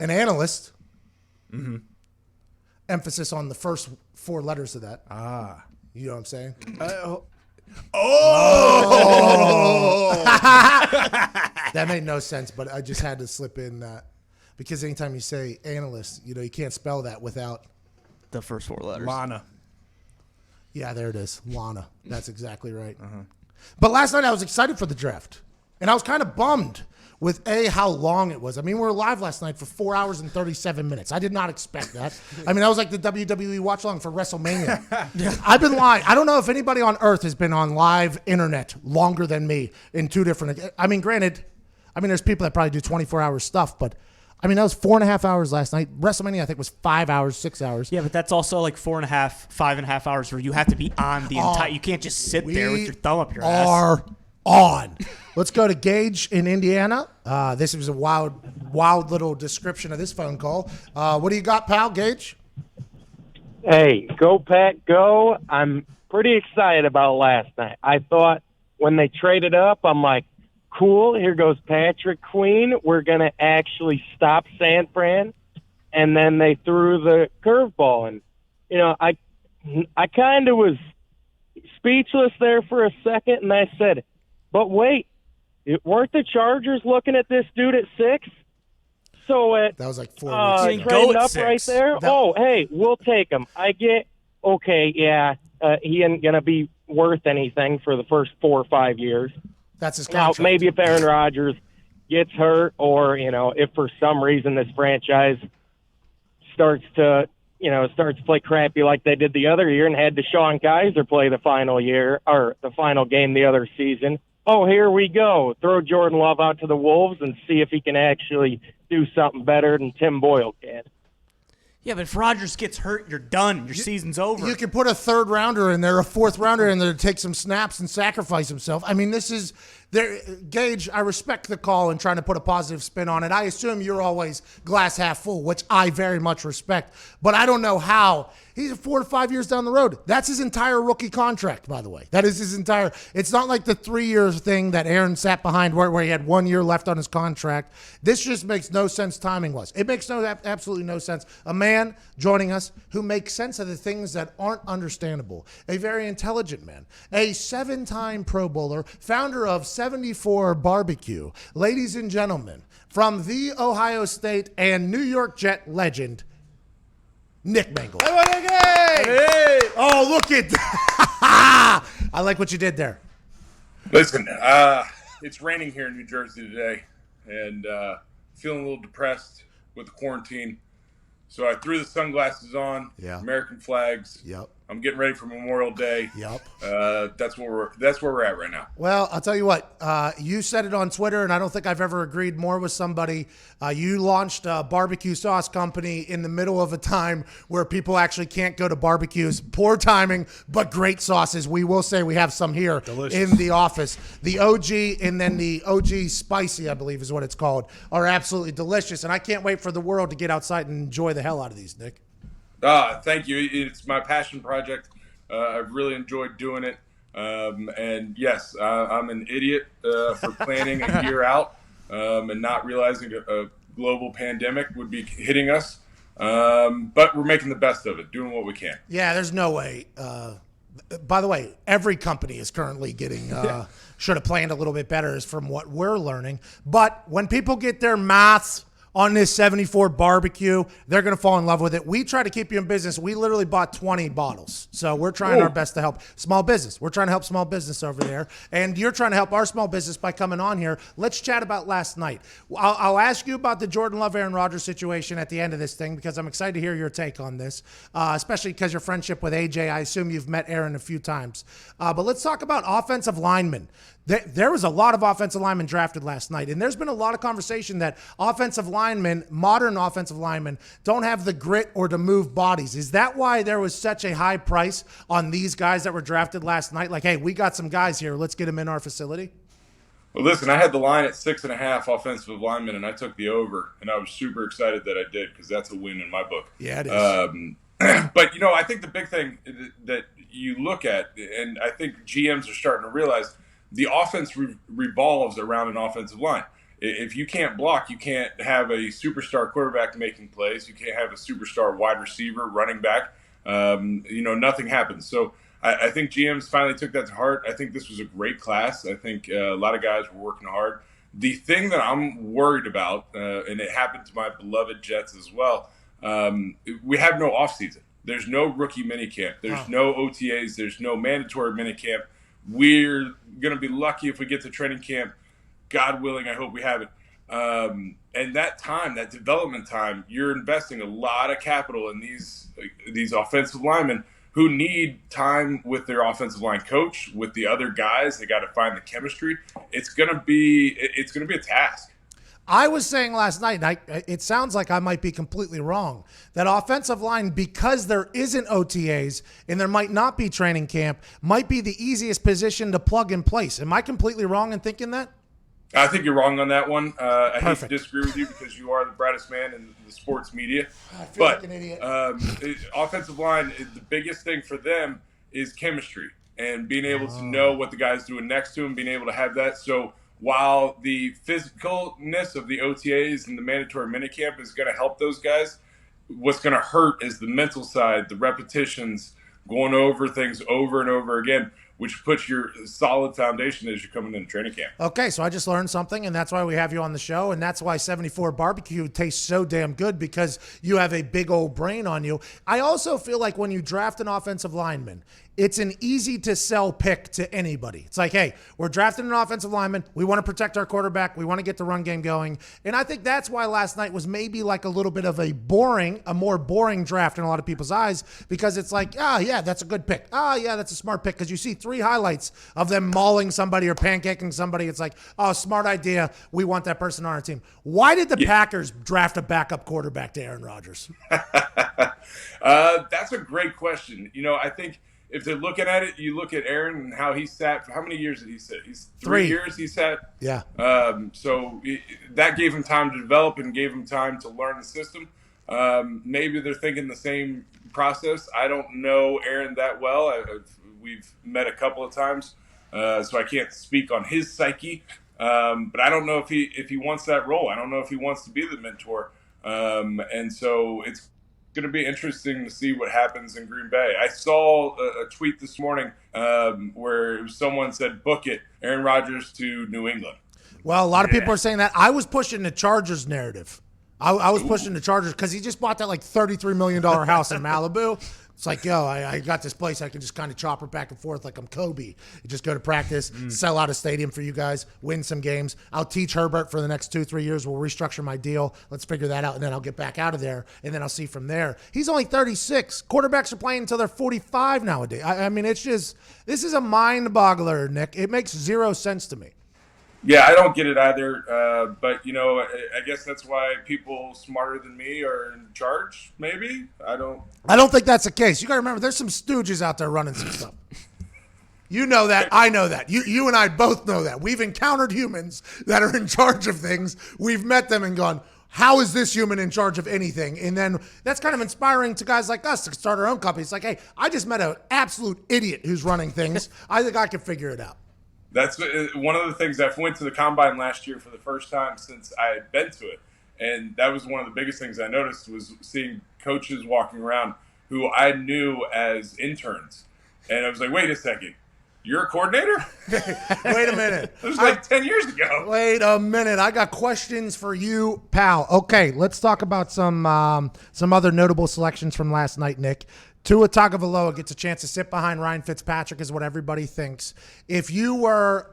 an analyst, emphasis on the first 4 letters of that. You know what I'm saying? That made no sense, but I just had to slip in because anytime you say analyst, you can't spell that without the first 4 letters. Lana. Yeah, there it is. Lana. That's exactly right. But last night I was excited for the draft, and I was kind of bummed with how long it was. I mean, we were live last night for 4 hours and 37 minutes. I did not expect that. I mean, that was like the WWE watch along for WrestleMania. I've been live. I don't know if anybody on earth has been on live internet longer than me in 2 different. I mean, granted, there's people that probably do 24-hour stuff, but I mean, that was 4.5 hours last night. WrestleMania, I think, was 5 hours, 6 hours. Yeah, but that's also like 5.5 hours where you have to be on the entire. You can't just sit there with your thumb up your ass. On. Let's go to Gage in Indiana. This was a wild little description of this phone call. What do you got, pal, Gage? Hey, go Pack, go. I'm pretty excited about last night. I thought when they traded up, I'm like, cool, here goes Patrick Queen. We're going to actually stop San Fran. And then they threw the curveball. And, I kind of was speechless there for a second, and I said, but wait, weren't the Chargers looking at this dude at 6? So That was like 4 weeks ago. trading up right there. Oh, hey, we'll take him. I get. Okay, yeah, he ain't gonna be worth anything for the first 4 or 5 years. That's his Now, contract. maybe if Aaron Rodgers gets hurt, or if for some reason this franchise starts to play crappy like they did the other year and had Deshaun Kaiser play the final year or the final game the other season. Oh, here we go. Throw Jordan Love out to the Wolves and see if he can actually do something better than Tim Boyle can. Yeah, but if Rodgers gets hurt, you're done. Your season's over. You can put a 3rd rounder in there, a 4th rounder in there to take some snaps and sacrifice himself. I mean, this is there. Gage, I respect the call and trying to put a positive spin on it. I assume you're always glass half full, which I very much respect. But I don't know how. He's 4 to 5 years down the road. That's his entire rookie contract, by the way. That is his entire. It's not like the 3-year thing that Aaron sat behind where he had 1 year left on his contract. This just makes no sense timing-wise. It makes absolutely no sense. A man joining us who makes sense of the things that aren't understandable. A very intelligent man. A 7-time Pro Bowler, founder of 74 Barbecue. Ladies and gentlemen, from the Ohio State and New York Jet legend, Nick Mangold. Hey! Oh, look at that. I like what you did there. Listen, it's raining here in New Jersey today, and feeling a little depressed with the quarantine. So I threw the sunglasses on, American flags. Yep. I'm getting ready for Memorial Day. Yep. That's where we're at right now. Well, I'll tell you what. You said it on Twitter, and I don't think I've ever agreed more with somebody. You launched a barbecue sauce company in the middle of a time where people actually can't go to barbecues. Poor timing, but great sauces. We will say we have some here in the office. The OG and then the OG Spicy, I believe is what it's called, are absolutely delicious. And I can't wait for the world to get outside and enjoy the hell out of these, Nick. Thank you. It's my passion project. I've really enjoyed doing it. And yes, I'm an idiot for planning a year out and not realizing a global pandemic would be hitting us. But we're making the best of it, doing what we can. Yeah, there's no way. By the way, every company is currently getting should have planned a little bit better is from what we're learning. But when people get their maths on this 74 barbecue, they're going to fall in love with it. We try to keep you in business. We literally bought 20 bottles. So we're trying our best to help small business. We're trying to help small business over there. And you're trying to help our small business by coming on here. Let's chat about last night. I'll ask you about the Jordan Love, Aaron Rodgers situation at the end of this thing because I'm excited to hear your take on this, especially because your friendship with AJ. I assume you've met Aaron a few times. But let's talk about offensive linemen. There was a lot of offensive linemen drafted last night, and there's been a lot of conversation that offensive linemen, modern offensive linemen, don't have the grit or to move bodies. Is that why there was such a high price on these guys that were drafted last night? Like, hey, we got some guys here. Let's get them in our facility. Well, listen, I had the line at 6.5 offensive linemen, and I took the over, and I was super excited that I did because that's a win in my book. Yeah, it is. But, I think the big thing that you look at, and I think GMs are starting to realize, the offense revolves around an offensive line. If you can't block, you can't have a superstar quarterback making plays. You can't have a superstar wide receiver, running back. Nothing happens. So I think GMs finally took that to heart. I think this was a great class. I think a lot of guys were working hard. The thing that I'm worried about, and it happened to my beloved Jets as well, we have no offseason. There's no rookie minicamp. There's no OTAs. There's no mandatory minicamp. We're going to be lucky if we get to training camp. God willing, I hope we have it. And that time, that development time, you're investing a lot of capital in these offensive linemen who need time with their offensive line coach, with the other guys. They got to find the chemistry. It's going to be a task. I was saying last night, and it sounds like I might be completely wrong, that offensive line, because there isn't OTAs and there might not be training camp, might be the easiest position to plug in place. Am I completely wrong in thinking that? I think you're wrong on that one. I hate to disagree with you because you are the brightest man in the sports media. I feel like an idiot. Offensive line, the biggest thing for them is chemistry and being able to know what the guy's doing next to him, being able to have that. So while the physicalness of the OTAs and the mandatory minicamp is going to help those guys, what's going to hurt is the mental side, the repetitions, going over things over and over again. which puts your solid foundation as you're coming into training camp. Okay, so I just learned something, and that's why we have you on the show, and that's why 74 barbecue tastes so damn good, because you have a big old brain on you. I also feel like when you draft an offensive lineman, it's an easy to sell pick to anybody. It's like, hey, we're drafting an offensive lineman. We want to protect our quarterback. We want to get the run game going. And I think that's why last night was maybe like a little bit of a more boring draft in a lot of people's eyes, because it's like, yeah, that's a good pick. Yeah, that's a smart pick, because you see 3 highlights of them mauling somebody or pancaking somebody. It's like, smart idea. We want that person on our team. Why did the Packers draft a backup quarterback to Aaron Rodgers? That's a great question. I think if they're looking at it, you look at Aaron and how he sat. How many years did he sit? He's 3 years he sat. Yeah. So that gave him time to develop and gave him time to learn the system. Maybe they're thinking the same process. I don't know Aaron that well. We've met a couple of times, so I can't speak on his psyche. But I don't know if he wants that role. I don't know if he wants to be the mentor. And so it's going to be interesting to see what happens in Green Bay. I saw a tweet this morning where someone said, book it, Aaron Rodgers to New England. Well, a lot of people are saying that. I was pushing the Chargers narrative. I was pushing the Chargers because he just bought that like $33 million house in Malibu. It's like, I got this place I can just kind of chopper back and forth like I'm Kobe. You just go to practice, sell out a stadium for you guys, win some games. I'll teach Herbert for the next 2-3 years. We'll restructure my deal. Let's figure that out, and then I'll get back out of there, and then I'll see from there. He's only 36. Quarterbacks are playing until they're 45 nowadays. I mean, it's just – this is a mind-boggler, Nick. It makes zero sense to me. Yeah, I don't get it either. But, I guess that's why people smarter than me are in charge, maybe. I don't think that's the case. You got to remember, there's some stooges out there running some stuff. You know that. I know that. You and I both know that. We've encountered humans that are in charge of things. We've met them and gone, how is this human in charge of anything? And then that's kind of inspiring to guys like us to start our own company. It's like, hey, I just met an absolute idiot who's running things. I think I can figure it out. That's one of the things. I went to the Combine last year for the first time since I had been to it. And that was one of the biggest things I noticed was seeing coaches walking around who I knew as interns. And I was like, wait a second, you're a coordinator? Wait a minute. It was like 10 years ago. Wait a minute. I got questions for you, pal. Okay, let's talk about some other notable selections from last night, Nick. Tua Tagovailoa gets a chance to sit behind Ryan Fitzpatrick is what everybody thinks. If you were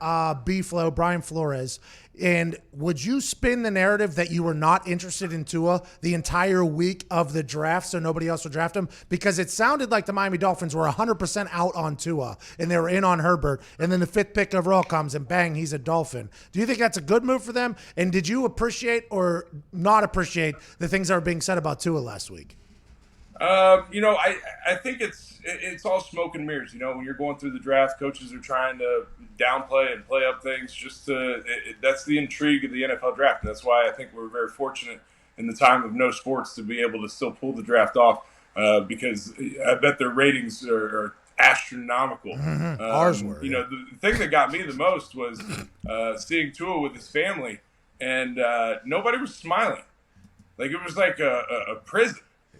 B-Flow, Brian Flores, and would you spin the narrative that you were not interested in Tua the entire week of the draft so nobody else would draft him? Because it sounded like the Miami Dolphins were 100% out on Tua, and they were in on Herbert, and then the 5th pick overall comes, and bang, he's a Dolphin. Do you think that's a good move for them? And did you appreciate or not appreciate the things that were being said about Tua last week? I think it's all smoke and mirrors. When you're going through the draft, coaches are trying to downplay and play up things. That's the intrigue of the NFL draft. And that's why I think we're very fortunate in the time of no sports to be able to still pull the draft off because I bet their ratings are astronomical. Ours were. The thing that got me the most was seeing Tua with his family, and nobody was smiling. Like it was like a prison.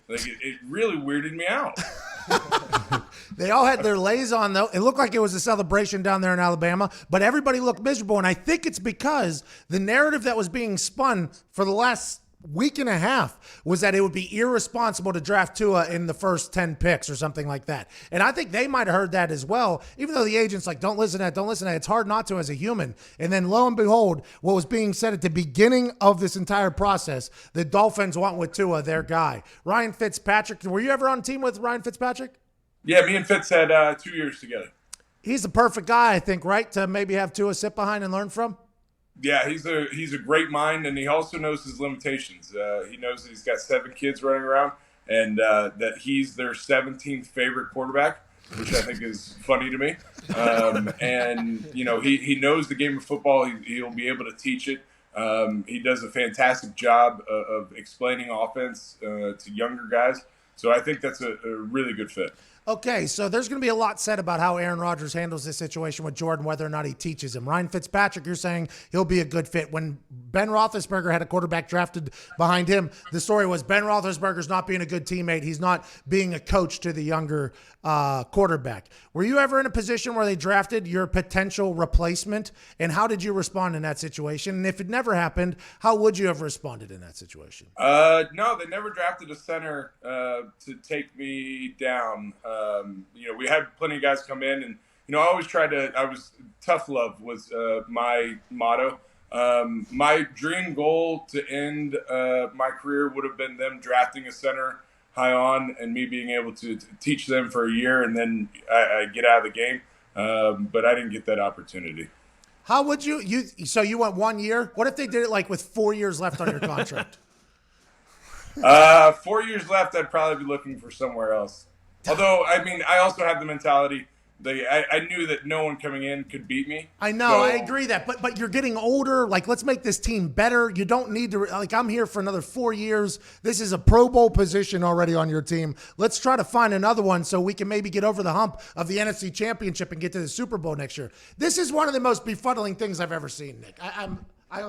Like it really weirded me out. They all had their lays on, though. It looked like it was a celebration down there in Alabama, but everybody looked miserable. And I think it's because the narrative that was being spun for the last week and a half was that it would be irresponsible to draft Tua in the first 10 picks or something like that. And I think they might have heard that as well, even though the agent's like, don't listen to that, don't listen to that. It's hard not to as a human. And then lo and behold, what was being said at the beginning of this entire process, the Dolphins want with Tua, their guy. Ryan Fitzpatrick, were you ever on a team with Ryan Fitzpatrick? Yeah, me and Fitz had 2 years together. He's the perfect guy, I think, right, to maybe have Tua sit behind and learn from? Yeah, he's a great mind, and he also knows his limitations. He knows that he's got 7 kids running around, and that he's their 17th favorite quarterback, which I think is funny to me. And he knows the game of football. He'll be able to teach it. He does a fantastic job of explaining offense to younger guys. So I think that's a really good fit. Okay, so there's going to be a lot said about how Aaron Rodgers handles this situation with Jordan, whether or not he teaches him. Ryan Fitzpatrick, you're saying he'll be a good fit. When Ben Roethlisberger had a quarterback drafted behind him, the story was Ben Roethlisberger's not being a good teammate. He's not being a coach to the younger quarterback. Were you ever in a position where they drafted your potential replacement, and how did you respond in that situation? And if it never happened, how would you have responded in that situation? No, they never drafted a center to take me down. We had plenty of guys come in, and I always tried to. Tough love was my motto. My dream goal to end my career would have been them drafting a center high on, and me being able to teach them for a year, and then I get out of the game. But I didn't get that opportunity. How would you? So you went 1 year. What if they did it like with 4 years left on your contract? 4 years left, I'd probably be looking for somewhere else. Although, I also have the mentality. I knew that no one coming in could beat me. I know, I agree that, but you're getting older. Like, let's make this team better. You don't need to. Like, I'm here for another 4 years. This is a Pro Bowl position already on your team. Let's try to find another one so we can maybe get over the hump of the NFC Championship and get to the Super Bowl next year. This is one of the most befuddling things I've ever seen, Nick. I'm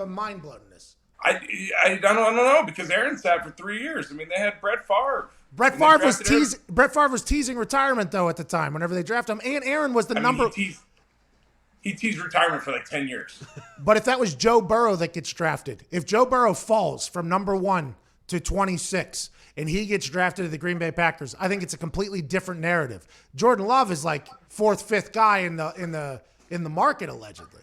mind blown in this. I don't know, because Aaron sat for 3 years. They had Brett Favre. Brett Favre was teasing retirement, though, at the time, whenever they drafted him. And Aaron was the number. He teased retirement for like 10 years. But if that was Joe Burrow that gets drafted, if Joe Burrow falls from number 1 to 26 and he gets drafted to the Green Bay Packers, I think it's a completely different narrative. Jordan Love is like 4th, 5th guy in the market, allegedly.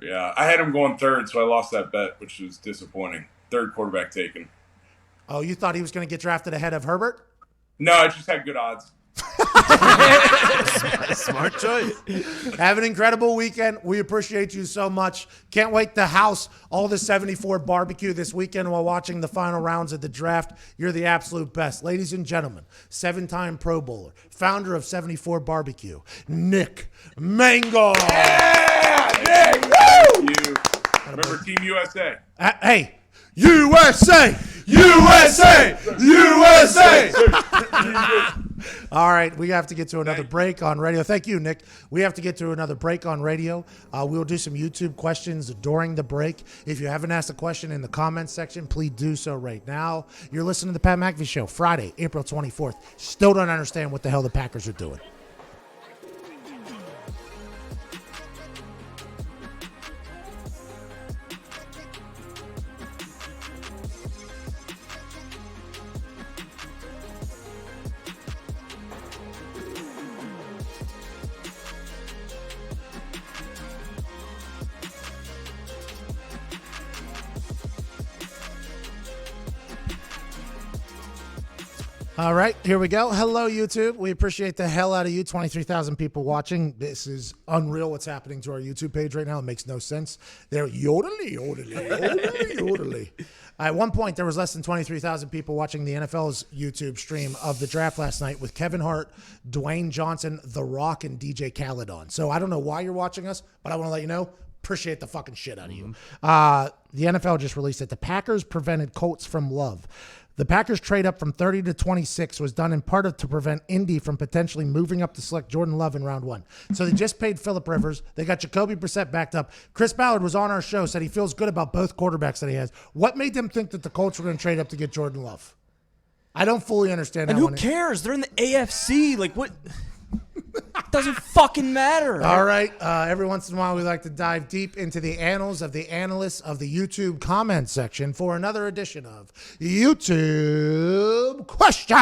Yeah, I had him going 3rd, so I lost that bet, which was disappointing. 3rd quarterback taken. Oh, you thought he was going to get drafted ahead of Herbert? No, I just had good odds. Smart choice. Have an incredible weekend. We appreciate you so much. Can't wait to house all the 74 barbecue this weekend while watching the final rounds of the draft. You're the absolute best. Ladies and gentlemen, 7-time Pro Bowler, founder of 74 Barbecue, Nick Mangold. Yeah, Nick! Woo! You. Remember Team USA. Hey, USA! USA! USA! All right, we have to get to another break on radio. Thank you, Nick. We have to get to another break on radio. We'll do some YouTube questions during the break. If you haven't asked a question in the comments section, please do so right now. You're listening to the Pat McAfee Show, Friday, April 24th. Still don't understand what the hell the Packers are doing. All right, here we go. Hello, YouTube. We appreciate the hell out of you. 23,000 people watching. This is unreal what's happening to our YouTube page right now. It makes no sense. They're yodeling. At one point, there was less than 23,000 people watching the NFL's YouTube stream of the draft last night with Kevin Hart, Dwayne Johnson, The Rock, and DJ Khaled on. So I don't know why you're watching us, but I want to let you know, appreciate the fucking shit out of you. The NFL just released that the Packers prevented Colts from Love. The Packers trade up from 30 to 26 was done in part to prevent Indy from potentially moving up to select Jordan Love in round 1. So they just paid Phillip Rivers. They got Jacoby Brissett backed up. Chris Ballard was on our show, said he feels good about both quarterbacks that he has. What made them think that the Colts were going to trade up to get Jordan Love? I don't fully understand. And who cares? They're in the AFC. Like, what? It doesn't fucking matter. All right. Every once in a while, we like to dive deep into the annals of the analysts of the YouTube comment section for another edition of YouTube Question.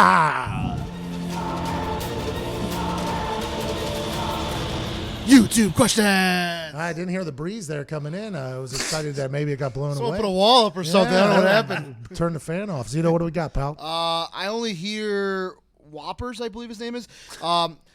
YouTube Question. I didn't hear the breeze there coming in. I was excited that maybe it got blown Someone away. put a wall up or something. I don't know what happened. Turn the fan off. Zito, what do we got, pal? I only hear Whoppers, I believe his name is.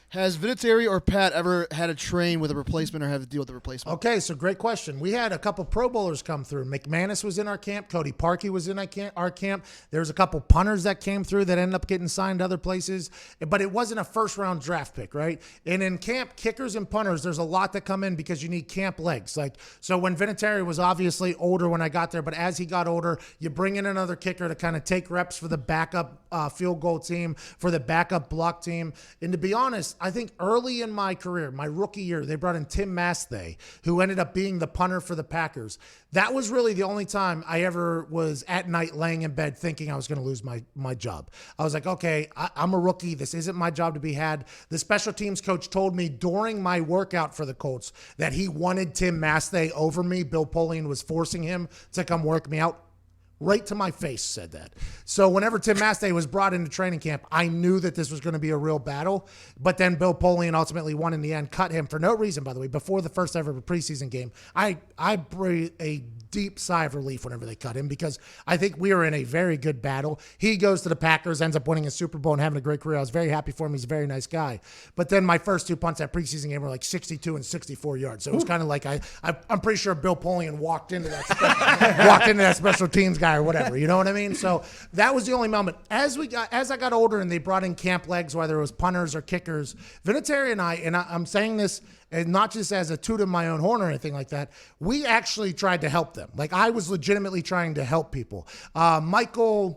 Has Vinatieri or Pat ever had to train with a replacement or have to deal with a replacement? Okay, so great question. We had a couple Pro Bowlers come through. McManus was in our camp. Cody Parkey was in our camp. There was a couple punters that came through that ended up getting signed other places, but it wasn't a first-round draft pick, right? And in camp, kickers and punters, there's a lot that come in because you need camp legs. Like, so when Vinatieri was obviously older when I got there, but as he got older, you bring in another kicker to kind of take reps for the backup field goal team, for the backup block team. And to be honest, I think early in my career, my rookie year, they brought in Tim Masthay, who ended up being the punter for the Packers. That was really the only time I ever was at night laying in bed thinking I was going to lose my job. I was like, okay, I'm a rookie. This isn't my job to be had. The special teams coach told me during my workout for the Colts that he wanted Tim Masthay over me. Bill Polian was forcing him to come work me out. Right to my face said that. So whenever Tim Masthay was brought into training camp, I knew that this was going to be a real battle. But then Bill Polian ultimately won in the end, cut him for no reason, by the way, before the first ever preseason game. I breathed a deep sigh of relief whenever they cut him because I think we were in a very good battle. He goes to the Packers, ends up winning a Super Bowl and having a great career. I was very happy for him. He's a very nice guy. But then my first two punts that preseason game were like 62 and 64 yards. So it was kind of like I'm pretty sure Bill Polian walked into that special teams guy or whatever. You know what I mean? So that was the only moment. As I got older and they brought in camp legs, whether it was punters or kickers, Vinatieri and I'm saying this and not just as a toot of my own horn or anything like that, we actually tried to help them. Like I was legitimately trying to help people. Michael,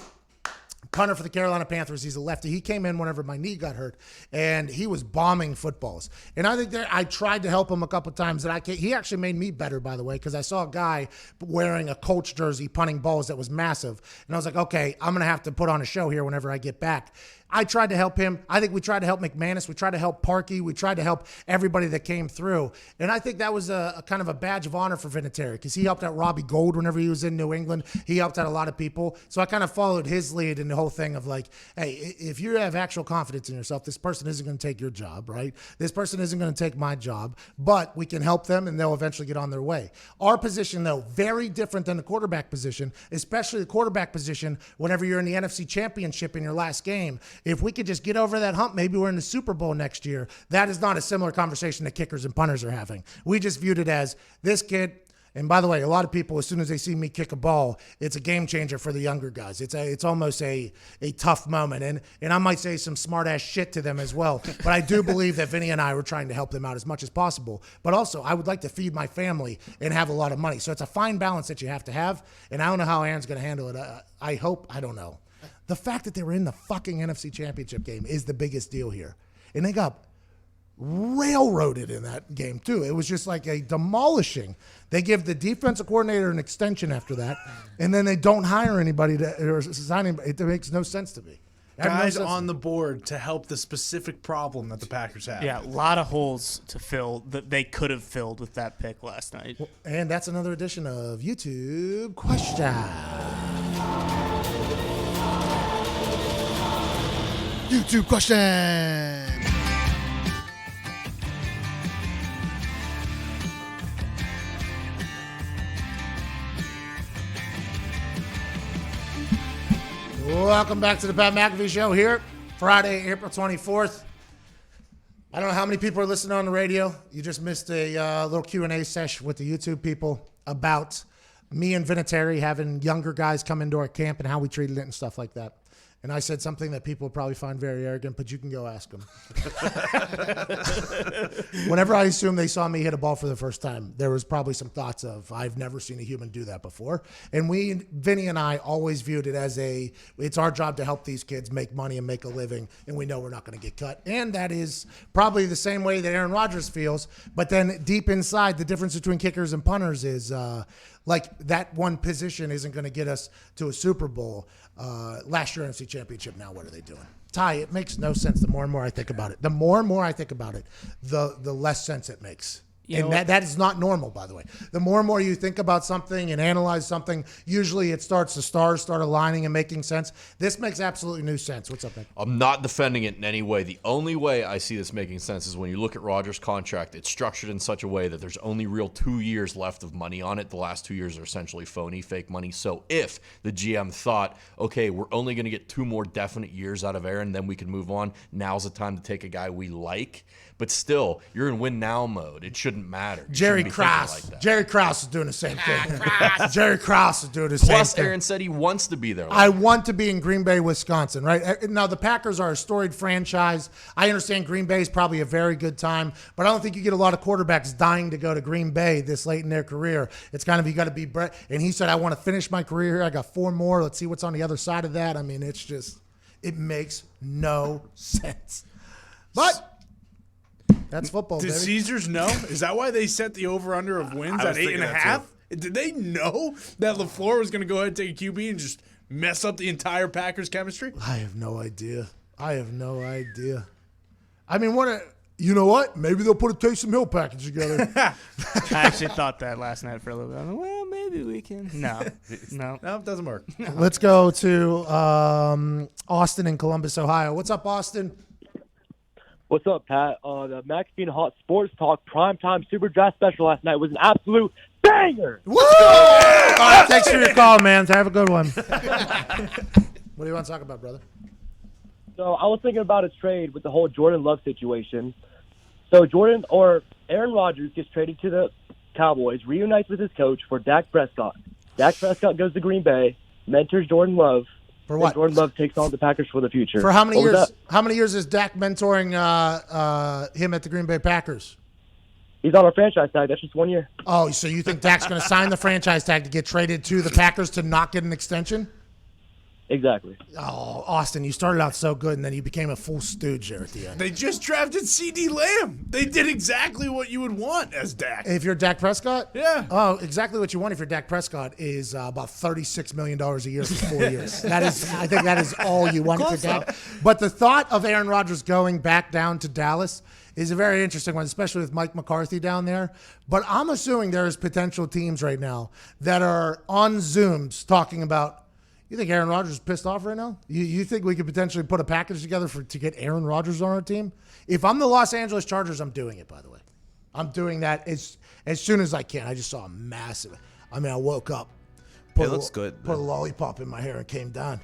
punter for the Carolina Panthers, he's a lefty. He came in whenever my knee got hurt, and he was bombing footballs. And I think I tried to help him a couple times. He actually made me better, by the way, because I saw a guy wearing a Colts jersey punting balls that was massive. And I was like, okay, I'm going to have to put on a show here whenever I get back. I tried to help him. I think we tried to help McManus. We tried to help Parkey. We tried to help everybody that came through. And I think that was a kind of a badge of honor for Vinatieri because he helped out Robbie Gould whenever he was in New England. He helped out a lot of people. So I kind of followed his lead in the whole thing of like, hey, if you have actual confidence in yourself, this person isn't going to take your job, right? This person isn't going to take my job, but we can help them and they'll eventually get on their way. Our position, though, very different than the quarterback position, especially the quarterback position whenever you're in the NFC Championship in your last game. If we could just get over that hump, maybe we're in the Super Bowl next year. That is not a similar conversation that kickers and punters are having. We just viewed it as this kid. And by the way, a lot of people, as soon as they see me kick a ball, it's a game changer for the younger guys. It's almost a tough moment. And I might say some smart ass shit to them as well. But I do believe that Vinny and I were trying to help them out as much as possible. But also, I would like to feed my family and have a lot of money. So it's a fine balance that you have to have. And I don't know how Aaron's going to handle it. I don't know. The fact that they were in the fucking NFC Championship game is the biggest deal here. And they got railroaded in that game, too. It was just like a demolishing. They give the defensive coordinator an extension after that, and then they don't hire anybody or sign anybody. It makes no sense to me. Guys on the board to help the specific problem that the Packers have. Yeah, a lot of holes to fill that they could have filled with that pick last night. And that's another edition of YouTube Question. YouTube question. Welcome back to the Pat McAfee Show here, Friday, April 24th. I don't know how many people are listening on the radio. You just missed a little Q&A session with the YouTube people about me and Vinatieri having younger guys come into our camp and how we treated it and stuff like that. And I said something that people probably find very arrogant, but you can go ask them. Whenever I assumed they saw me hit a ball for the first time, there was probably some thoughts of, I've never seen a human do that before. And Vinny and I always viewed it as it's our job to help these kids make money and make a living, and we know we're not going to get cut. And that is probably the same way that Aaron Rodgers feels. But then deep inside, the difference between kickers and punters is like that one position isn't going to get us to a Super Bowl. Last year NFC Championship, now what are they doing? Ty, it makes no sense the more and more I think about it. The more and more I think about it, the less sense it makes. And that is not normal, by the way. The more and more you think about something and analyze something, usually the stars start aligning and making sense. This makes absolutely no sense. What's up, Nick? I'm not defending it in any way. The only way I see this making sense is when you look at Rodgers' contract, it's structured in such a way that there's only real 2 years left of money on it. The last 2 years are essentially phony, fake money. So if the GM thought, okay, we're only going to get 2 more definite years out of Aaron, then we can move on. Now's the time to take a guy we like. But still, you're in win now mode. It shouldn't matter. You Jerry shouldn't be thinking Krause. like that. Jerry Krause is doing the same thing. Jerry Krause is doing the same Plus, thing. Aaron said he wants to be there. I want to be in Green Bay, Wisconsin, right? Now, the Packers are a storied franchise. I understand Green Bay is probably a very good time, but I don't think you get a lot of quarterbacks dying to go to Green Bay this late in their career. It's kind of, you got to be Brett. And he said, I want to finish my career here. I got 4 more. Let's see what's on the other side of that. I mean, it's just, it makes no sense. But that's football, Did baby. Caesars know? Is that why they set the over-under of wins I at was 8.5? Did they know that LaFleur was going to go ahead and take a QB and just mess up the entire Packers chemistry? I have no idea. I mean, you know what? Maybe they'll put a Taysom Hill package together. I actually thought that last night for a little bit. I'm like, well, maybe we can. No, it doesn't work. Let's go to Austin in Columbus, Ohio. What's up, Austin? What's up, Pat? The McAfee and Hot Sports Talk Primetime Super Draft Special last night was an absolute banger. Woo! All right, thanks for your call, man. Have a good one. What do you want to talk about, brother? So I was thinking about a trade with the whole Jordan Love situation. So Aaron Rodgers gets traded to the Cowboys, reunites with his coach for Dak Prescott. Dak Prescott goes to Green Bay, mentors Jordan Love. For what? Jordan Love takes on the Packers for the future. For how many What was years? that? How many years is Dak mentoring him at the Green Bay Packers? He's on our franchise tag. That's just 1 year. Oh, so you think Dak's going to sign the franchise tag to get traded to the Packers to not get an extension? Exactly. Oh, Austin, you started out so good, and then you became a full stooge there at the end. They just drafted C.D. Lamb. They did exactly what you would want as Dak. If you're Dak Prescott? Yeah. Oh, exactly what you want if you're Dak Prescott is about $36 million a year for 4 years. I think that is all you want for Dak. But the thought of Aaron Rodgers going back down to Dallas is a very interesting one, especially with Mike McCarthy down there. But I'm assuming there's potential teams right now that are on Zooms talking about, you think Aaron Rodgers is pissed off right now? You think we could potentially put a package together to get Aaron Rodgers on our team? If I'm the Los Angeles Chargers, I'm doing it, by the way. I'm doing that as soon as I can. I just saw a massive. I mean, I woke up. It looks good. Put a lollipop in my hair and came down.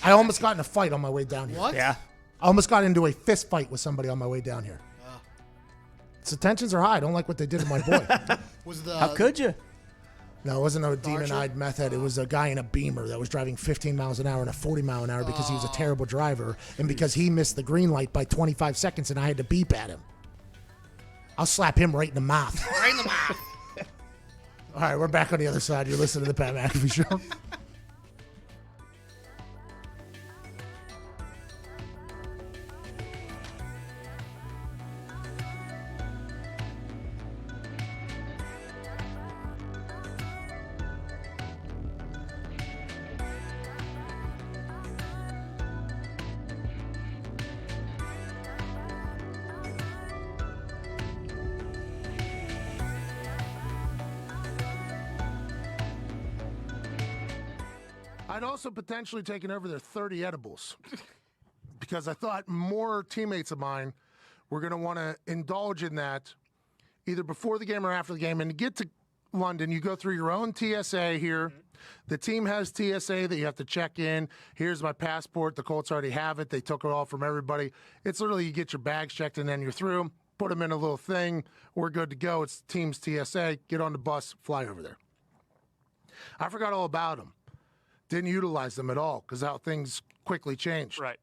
I almost got in a fight on my way down here. What? Yeah. I almost got into a fist fight with somebody on my way down here. So tensions are high. I don't like what they did to my boy. How could you? No, it wasn't a demon-eyed meth head. It was a guy in a Beamer that was driving 15 miles an hour and a 40 mile an hour because he was a terrible driver and because he missed the green light by 25 seconds and I had to beep at him. I'll slap him right in the mouth. Right in the mouth. All right, we're back on the other side. You're listening to the Pat McAfee Show. I'd also potentially taken over their 30 edibles because I thought more teammates of mine were going to want to indulge in that either before the game or after the game. And to get to London, you go through your own TSA here. The team has TSA that you have to check in. Here's my passport. The Colts already have it. They took it all from everybody. It's literally you get your bags checked and then you're through. Put them in a little thing. We're good to go. It's team's TSA. Get on the bus, fly over there. I forgot all about them. Didn't utilize them at all because how things quickly changed. Right.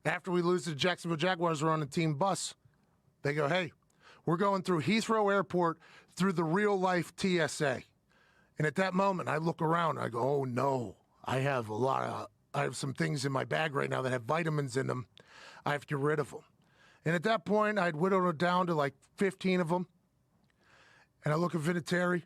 After we lose to the Jacksonville Jaguars, we're on a team bus. They go, hey, we're going through Heathrow Airport through the real-life TSA. And at that moment, I look around. I go, oh, no. I have some things in my bag right now that have vitamins in them. I have to get rid of them. And at that point, I'd whittled it down to like 15 of them. And I look at Vinatieri,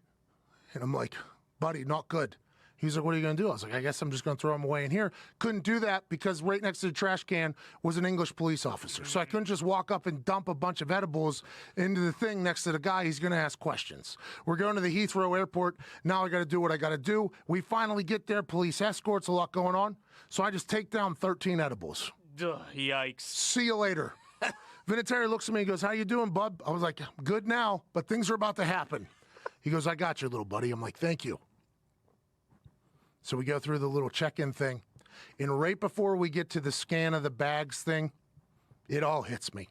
and I'm like, buddy, not good. He's like, what are you going to do? I was like, I guess I'm just going to throw them away in here. Couldn't do that because right next to the trash can was an English police officer. So I couldn't just walk up and dump a bunch of edibles into the thing next to the guy. He's going to ask questions. We're going to the Heathrow airport. Now I got to do what I got to do. We finally get there. Police escorts, a lot going on. So I just take down 13 edibles. Yikes. See you later. Vinatieri looks at me and goes, how you doing, bub? I was like, good now, but things are about to happen. He goes, I got you, little buddy. I'm like, thank you. So we go through the little check-in thing. And right before we get to the scan of the bags thing, it all hits me.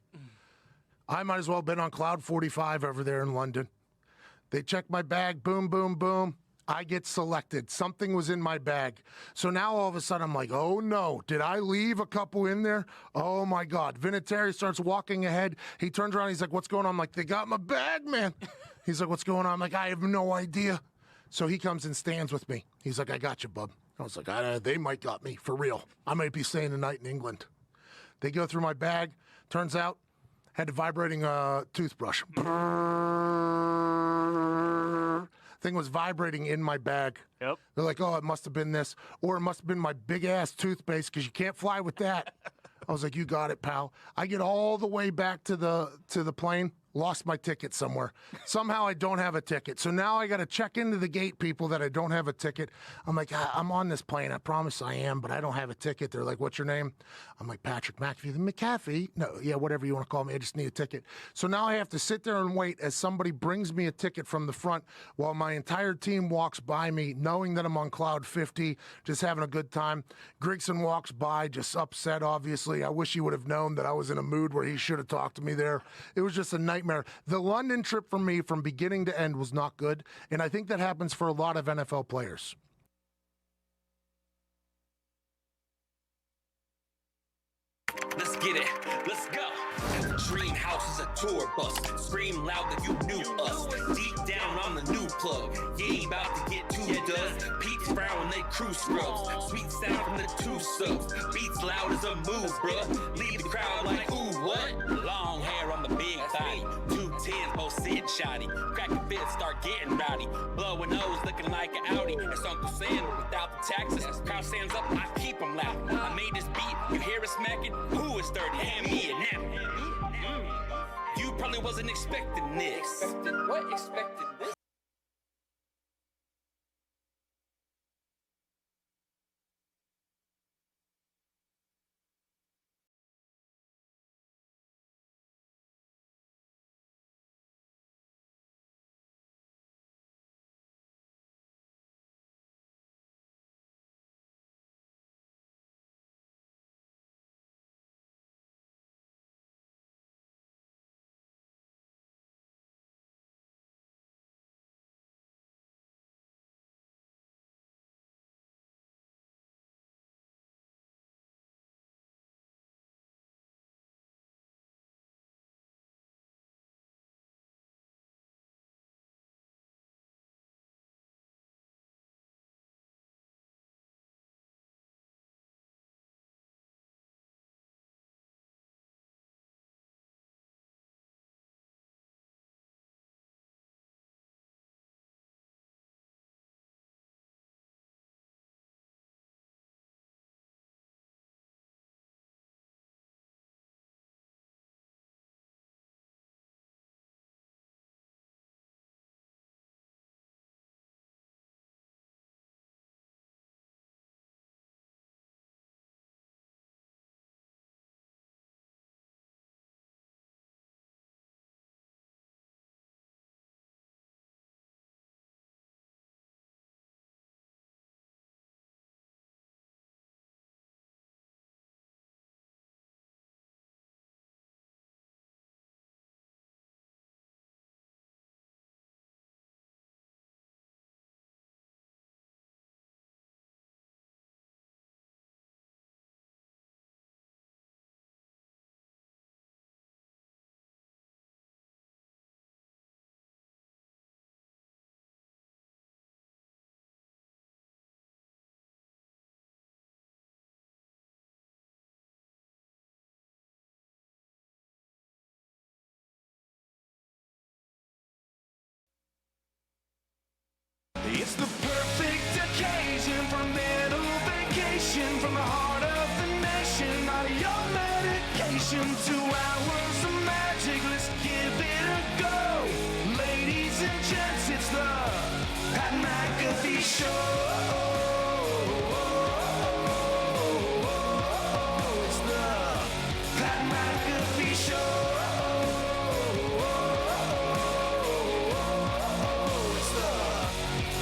I might as well have been on Cloud 45 over there in London. They check my bag, boom, boom, boom. I get selected. Something was in my bag. So now all of a sudden I'm like, oh no, did I leave a couple in there? Oh my God. Vinatieri starts walking ahead. He turns around, he's like, what's going on? I'm like, they got my bag, man. He's like, what's going on? I'm like, I have no idea. So he comes and stands with me. He's like, I got you, bub. I was like, they might got me, for real. I might be staying the night in England. They go through my bag. Turns out, had a vibrating toothbrush. Thing was vibrating in my bag. Yep. They're like, oh, it must have been this. Or it must have been my big-ass toothpaste because you can't fly with that. I was like, you got it, pal. I get all the way back to the plane. Lost my ticket somewhere. Somehow I don't have a ticket. So now I got to check into the gate people that I don't have a ticket. I'm like, I'm on this plane. I promise I am, but I don't have a ticket. They're like, what's your name? I'm like, Patrick McAfee. The McAfee? No, yeah, whatever you want to call me. I just need a ticket. So now I have to sit there and wait as somebody brings me a ticket from the front while my entire team walks by me, knowing that I'm on Cloud 50, just having a good time. Grigson walks by, just upset, obviously. I wish he would have known that I was in a mood where he should have talked to me there. It was just a nightmare. The London trip for me from beginning to end was not good, and I think that happens for a lot of NFL players. Let's get it. Let's go. Dream house is a tour bus. Scream loud that you knew us. Deep down on the new plug. You ain't about to get too dust. Pete's frown when they crew scrubs. Sweet sound from the two subs. Beats loud as a move, bruh. Leave the crowd like, ooh, what? Long hair on the big thigh. 210s, both sitting shoddy. Cracking fits, start getting rowdy. Blowing nose, looking like an Audi. It's Uncle Sam without the taxes. Crowd stands up, I keep them loud. I made this beat, you hear it smacking? Who is 30? Hand me it now. You probably wasn't expecting this. What? Expected this? vacation, 2 hours of magic, let's give it a go. Ladies and gents, it's the Pat McAfee Show. It's the Pat McAfee Show. It's the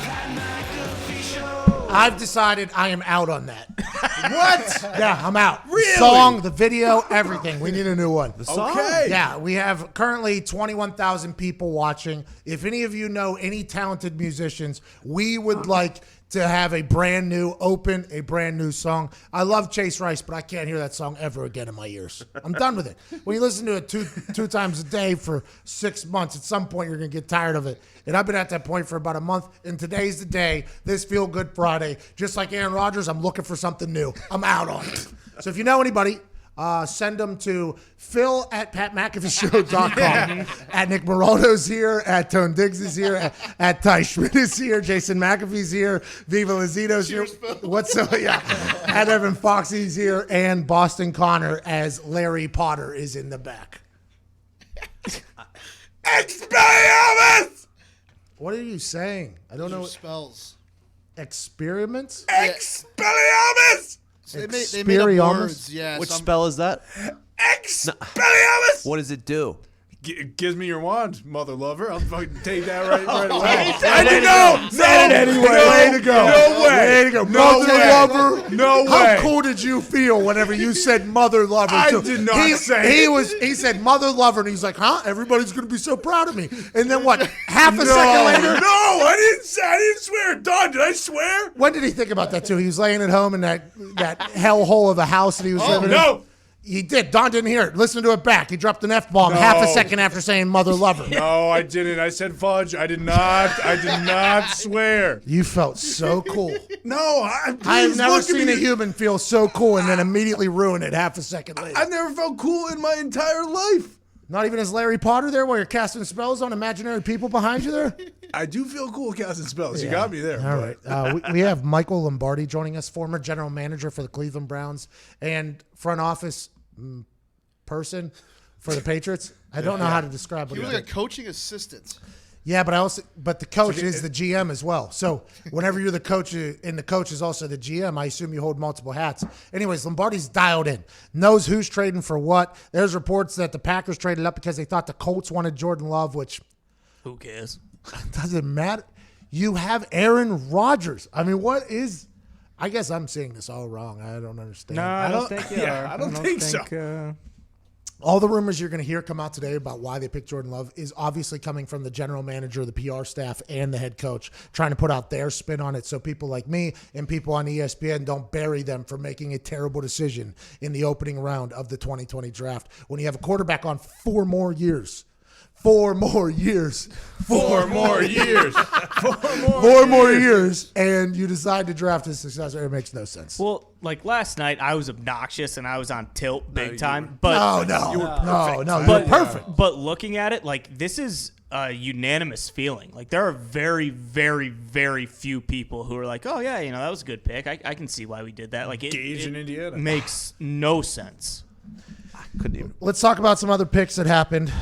Pat McAfee Show. I've decided I am out on that. What? Yeah, I'm out. Really? The song, the video, everything. We need a new one. The song? Okay. Yeah, we have currently 21,000 people watching. If any of you know any talented musicians, we would like to have a brand new song. I love Chase Rice, but I can't hear that song ever again in my ears. I'm done with it. When you listen to it two times a day for 6 months, at some point you're going to get tired of it. And I've been at that point for about a month, and today's the day, this Feel Good Friday. Just like Aaron Rodgers, I'm looking for something new. I'm out on it. So if you know anybody, send them to phil@patmcafeeshow.com. At Nick Moroto's here, at Tone Diggs is here, at Ty Schmidt is here, Jason McAfee's here, Viva Lazito's here. At Evan Foxy's here, and Boston Connor as Larry Potter is in the back. Expelliarmus! What are you saying? I don't know. Spells. Experiments? Expelliarmus! They made up words, yeah. Which spell is that? Expelliarmus! What does it do? Gives me your wand, mother lover. I'll fucking take that right away. Way to go! Say it anyway. Way to go! No way! Way to go! No Mother way. lover. No way! How cool did you feel whenever you said mother lover? I too? did not say it. He said mother lover, and he's like, huh? Everybody's gonna be so proud of me. And then what? Half a second later. No, I didn't swear. Don, did I swear? When did he think about that too? He was laying at home in that hellhole of a house that he was living in. No. He did. Don didn't hear it. Listen to it back. He dropped an F-bomb half a second after saying mother lover. No, I didn't. I said fudge. I did not swear. You felt so cool. No, I have never seen a human feel so cool and then immediately ruin it half a second later. I've never felt cool in my entire life. Not even as Larry Potter there while you're casting spells on imaginary people behind you there? I do feel cool casting spells. You got me there. All right. We have Michael Lombardi joining us, former general manager for the Cleveland Browns and front office person for the Patriots. I don't know how to describe what he was like a coaching assistant. Yeah, but the coach is the GM as well. So whenever you're the coach and the coach is also the GM, I assume you hold multiple hats. Anyways, Lombardi's dialed in, knows who's trading for what. There's reports that the Packers traded up because they thought the Colts wanted Jordan Love, which who cares? Doesn't matter. You have Aaron Rodgers. I mean, what is? I guess I'm seeing this all wrong. I don't understand. No, I don't think you are. I don't think so. All the rumors you're going to hear come out today about why they picked Jordan Love is obviously coming from the general manager, the PR staff, and the head coach trying to put out their spin on it so people like me and people on ESPN don't bury them for making a terrible decision in the opening round of the 2020 draft when you have a quarterback on 4 more years. 4 more years. 4 more years. 4 more years, and you decide to draft his successor. It makes no sense. Well, like last night, I was obnoxious and I was on tilt big time. But you were perfect. No, you were perfect. But looking at it, like this is a unanimous feeling. Like there are very, very, very few people who are like, "Oh yeah, that was a good pick. I can see why we did that." Like Gage in Indiana makes no sense. Couldn't even. Let's talk about some other picks that happened.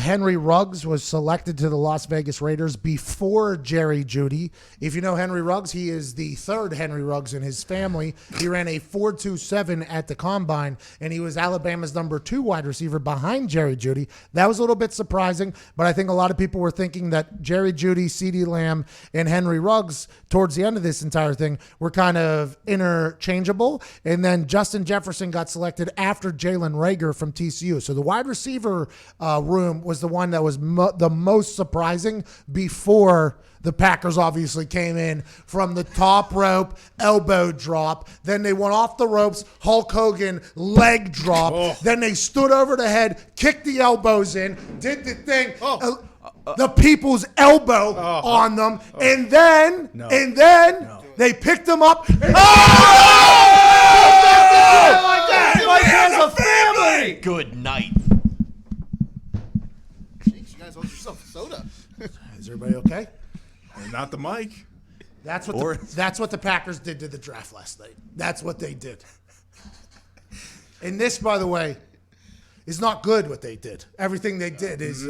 Henry Ruggs was selected to the Las Vegas Raiders before Jerry Jeudy. If you know Henry Ruggs, he is the third Henry Ruggs in his family. He ran a 4.27 at the Combine, and he was Alabama's number 2 wide receiver behind Jerry Jeudy. That was a little bit surprising, but I think a lot of people were thinking that Jerry Jeudy, CeeDee Lamb, and Henry Ruggs towards the end of this entire thing were kind of interchangeable, and then Justin Jefferson got selected after Jalen Reagor from TCU. So the wide receiver room was the one that was the most surprising before the Packers obviously came in from the top rope, elbow drop. Then they went off the ropes, Hulk Hogan leg drop. Then they stood over the head, kicked the elbows in, did the thing. The people's elbow on them. And then they picked them up. Like as a family. Good night. Jeez, you guys owe yourself soda. Is everybody okay? Not the mic. That's what the Packers did to the draft last night. That's what they did. And this, by the way, is not good what they did. Everything they did is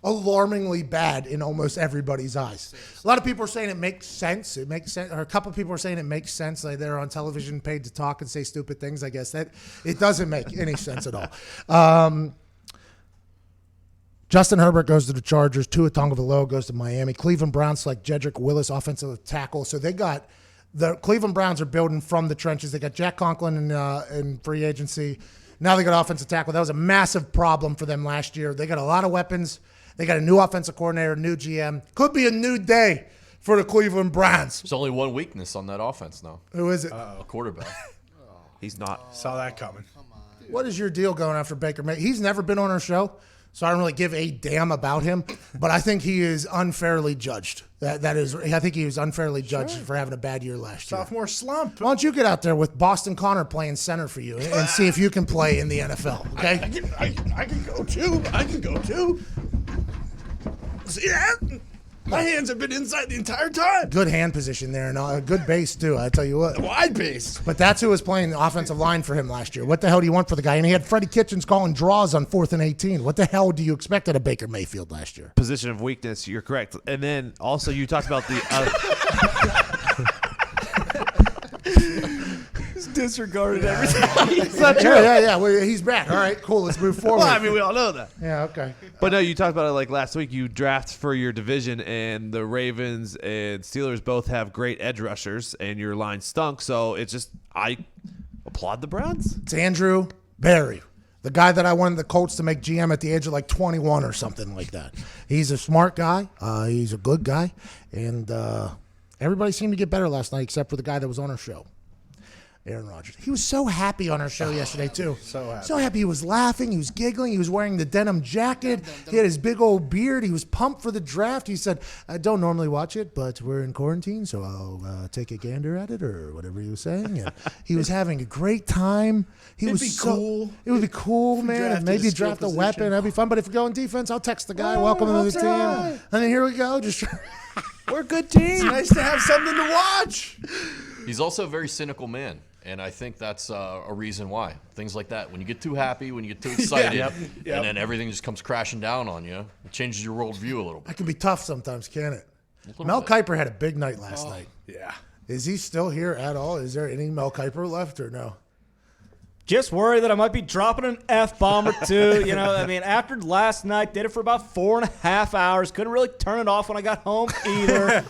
alarmingly bad in almost everybody's eyes. A lot of people are saying it makes sense. It makes sense. Or a couple of people are saying it makes sense. Like they're on television paid to talk and say stupid things. I guess that it doesn't make any sense at all. Justin Herbert goes to the Chargers. Tua Tagovailoa goes to Miami. Cleveland Browns select Jedrick Willis, offensive tackle. So they got the Cleveland Browns are building from the trenches. They got Jack Conklin in free agency. Now they got offensive tackle. That was a massive problem for them last year. They got a lot of weapons. They got a new offensive coordinator, new GM. Could be a new day for the Cleveland Browns. There's only one weakness on that offense now. Who is it? A quarterback. He's not. Saw that coming. What is your deal going after Baker Mayfield? He's never been on our show, so I don't really give a damn about him. But I think he is unfairly judged. I think he was unfairly judged for having a bad year last year. Sophomore slump. Why don't you get out there with Boston Connor playing center for you and see if you can play in the NFL? Okay. I can go too. See that? My hands have been inside the entire time. Good hand position there and a good base too. I tell you what. Wide base. But that's who was playing the offensive line for him last year. What the hell do you want for the guy? And he had Freddie Kitchens calling draws on 4th and 18. What the hell do you expect out of Baker Mayfield last year? Position of weakness. You're correct. And then also you talked about the. Disregarded everything. It's not true. Yeah. Well, he's back. All right, cool. Let's move forward. Well, I mean, we all know that. Yeah, okay. But no, you talked about it like last week. You draft for your division, and the Ravens and Steelers both have great edge rushers, and your line stunk. So it's just, I applaud the Browns. It's Andrew Berry, the guy that I wanted the Colts to make GM at the age of like 21 or something like that. He's a smart guy. He's a good guy. And everybody seemed to get better last night except for the guy that was on our show. Aaron Rodgers. He was so happy on our show yesterday, too. So happy. He was laughing. He was giggling. He was wearing the denim jacket. He had his big old beard. He was pumped for the draft. He said, I don't normally watch it, but we're in quarantine, so I'll take a gander at it or whatever he was saying. And he was having a great time. It would be cool, man. Maybe draft a weapon. That'd be fun. But if we go on defense, I'll text the guy, welcome him to the team. Right. And then here we go. We're a good team. It's nice to have something to watch. He's also a very cynical man. And I think that's a reason why. Things like that. When you get too happy, when you get too excited, and then everything just comes crashing down on you, it changes your worldview a little bit. That can be tough sometimes, can't it? Mel Kiper had a big night last night. Yeah. Is he still here at all? Is there any Mel Kiper left or no? Just worried that I might be dropping an F-bomb or two. You know, I mean, after last night, did it for about 4.5 hours. Couldn't really turn it off when I got home either.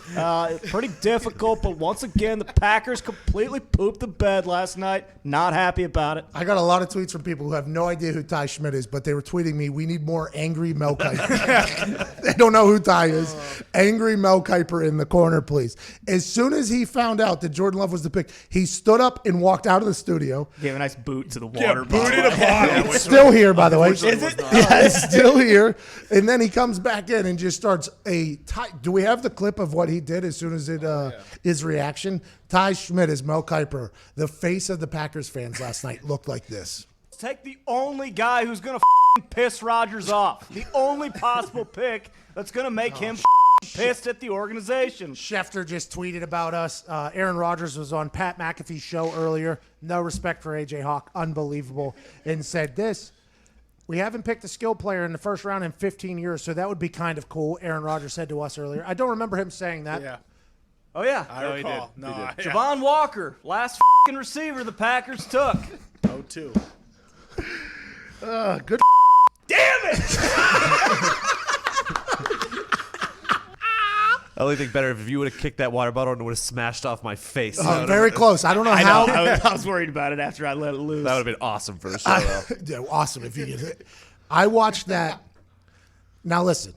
Pretty difficult, but once again, the Packers completely pooped the bed last night. Not happy about it. I got a lot of tweets from people who have no idea who Ty Schmidt is, but they were tweeting me, we need more angry Mel Kiper. They don't know who Ty is. Angry Mel Kiper in the corner, please. As soon as he found out that Jordan Love was the pick, he stood up and walked out of the studio. Gave a nice boot to the water bottle. It's still here, by the way. Is it? Yeah, it's still here. And then he comes back in and just starts do we have the clip of what he did as soon as his reaction? Ty Schmidt is Mel Kiper. The face of the Packers fans last night looked like this. Take the only guy who's going to piss Rodgers off. The only possible pick that's going to make him pissed at the organization. Schefter just tweeted about us. Aaron Rodgers was on Pat McAfee's show earlier. No respect for A.J. Hawk. Unbelievable. And said this. We haven't picked a skill player in the first round in 15 years, so that would be kind of cool, Aaron Rodgers said to us earlier. I don't remember him saying that. Yeah. Oh, yeah. I recall. He did. Javon Walker, last receiver the Packers took. 0-2. Good. Damn it! I only think better if you would have kicked that water bottle and it would have smashed off my face. Very close. I don't know how. I was worried about it after I let it loose. That would have been awesome for the show. Yeah, awesome if you get it. I watched that. Now listen,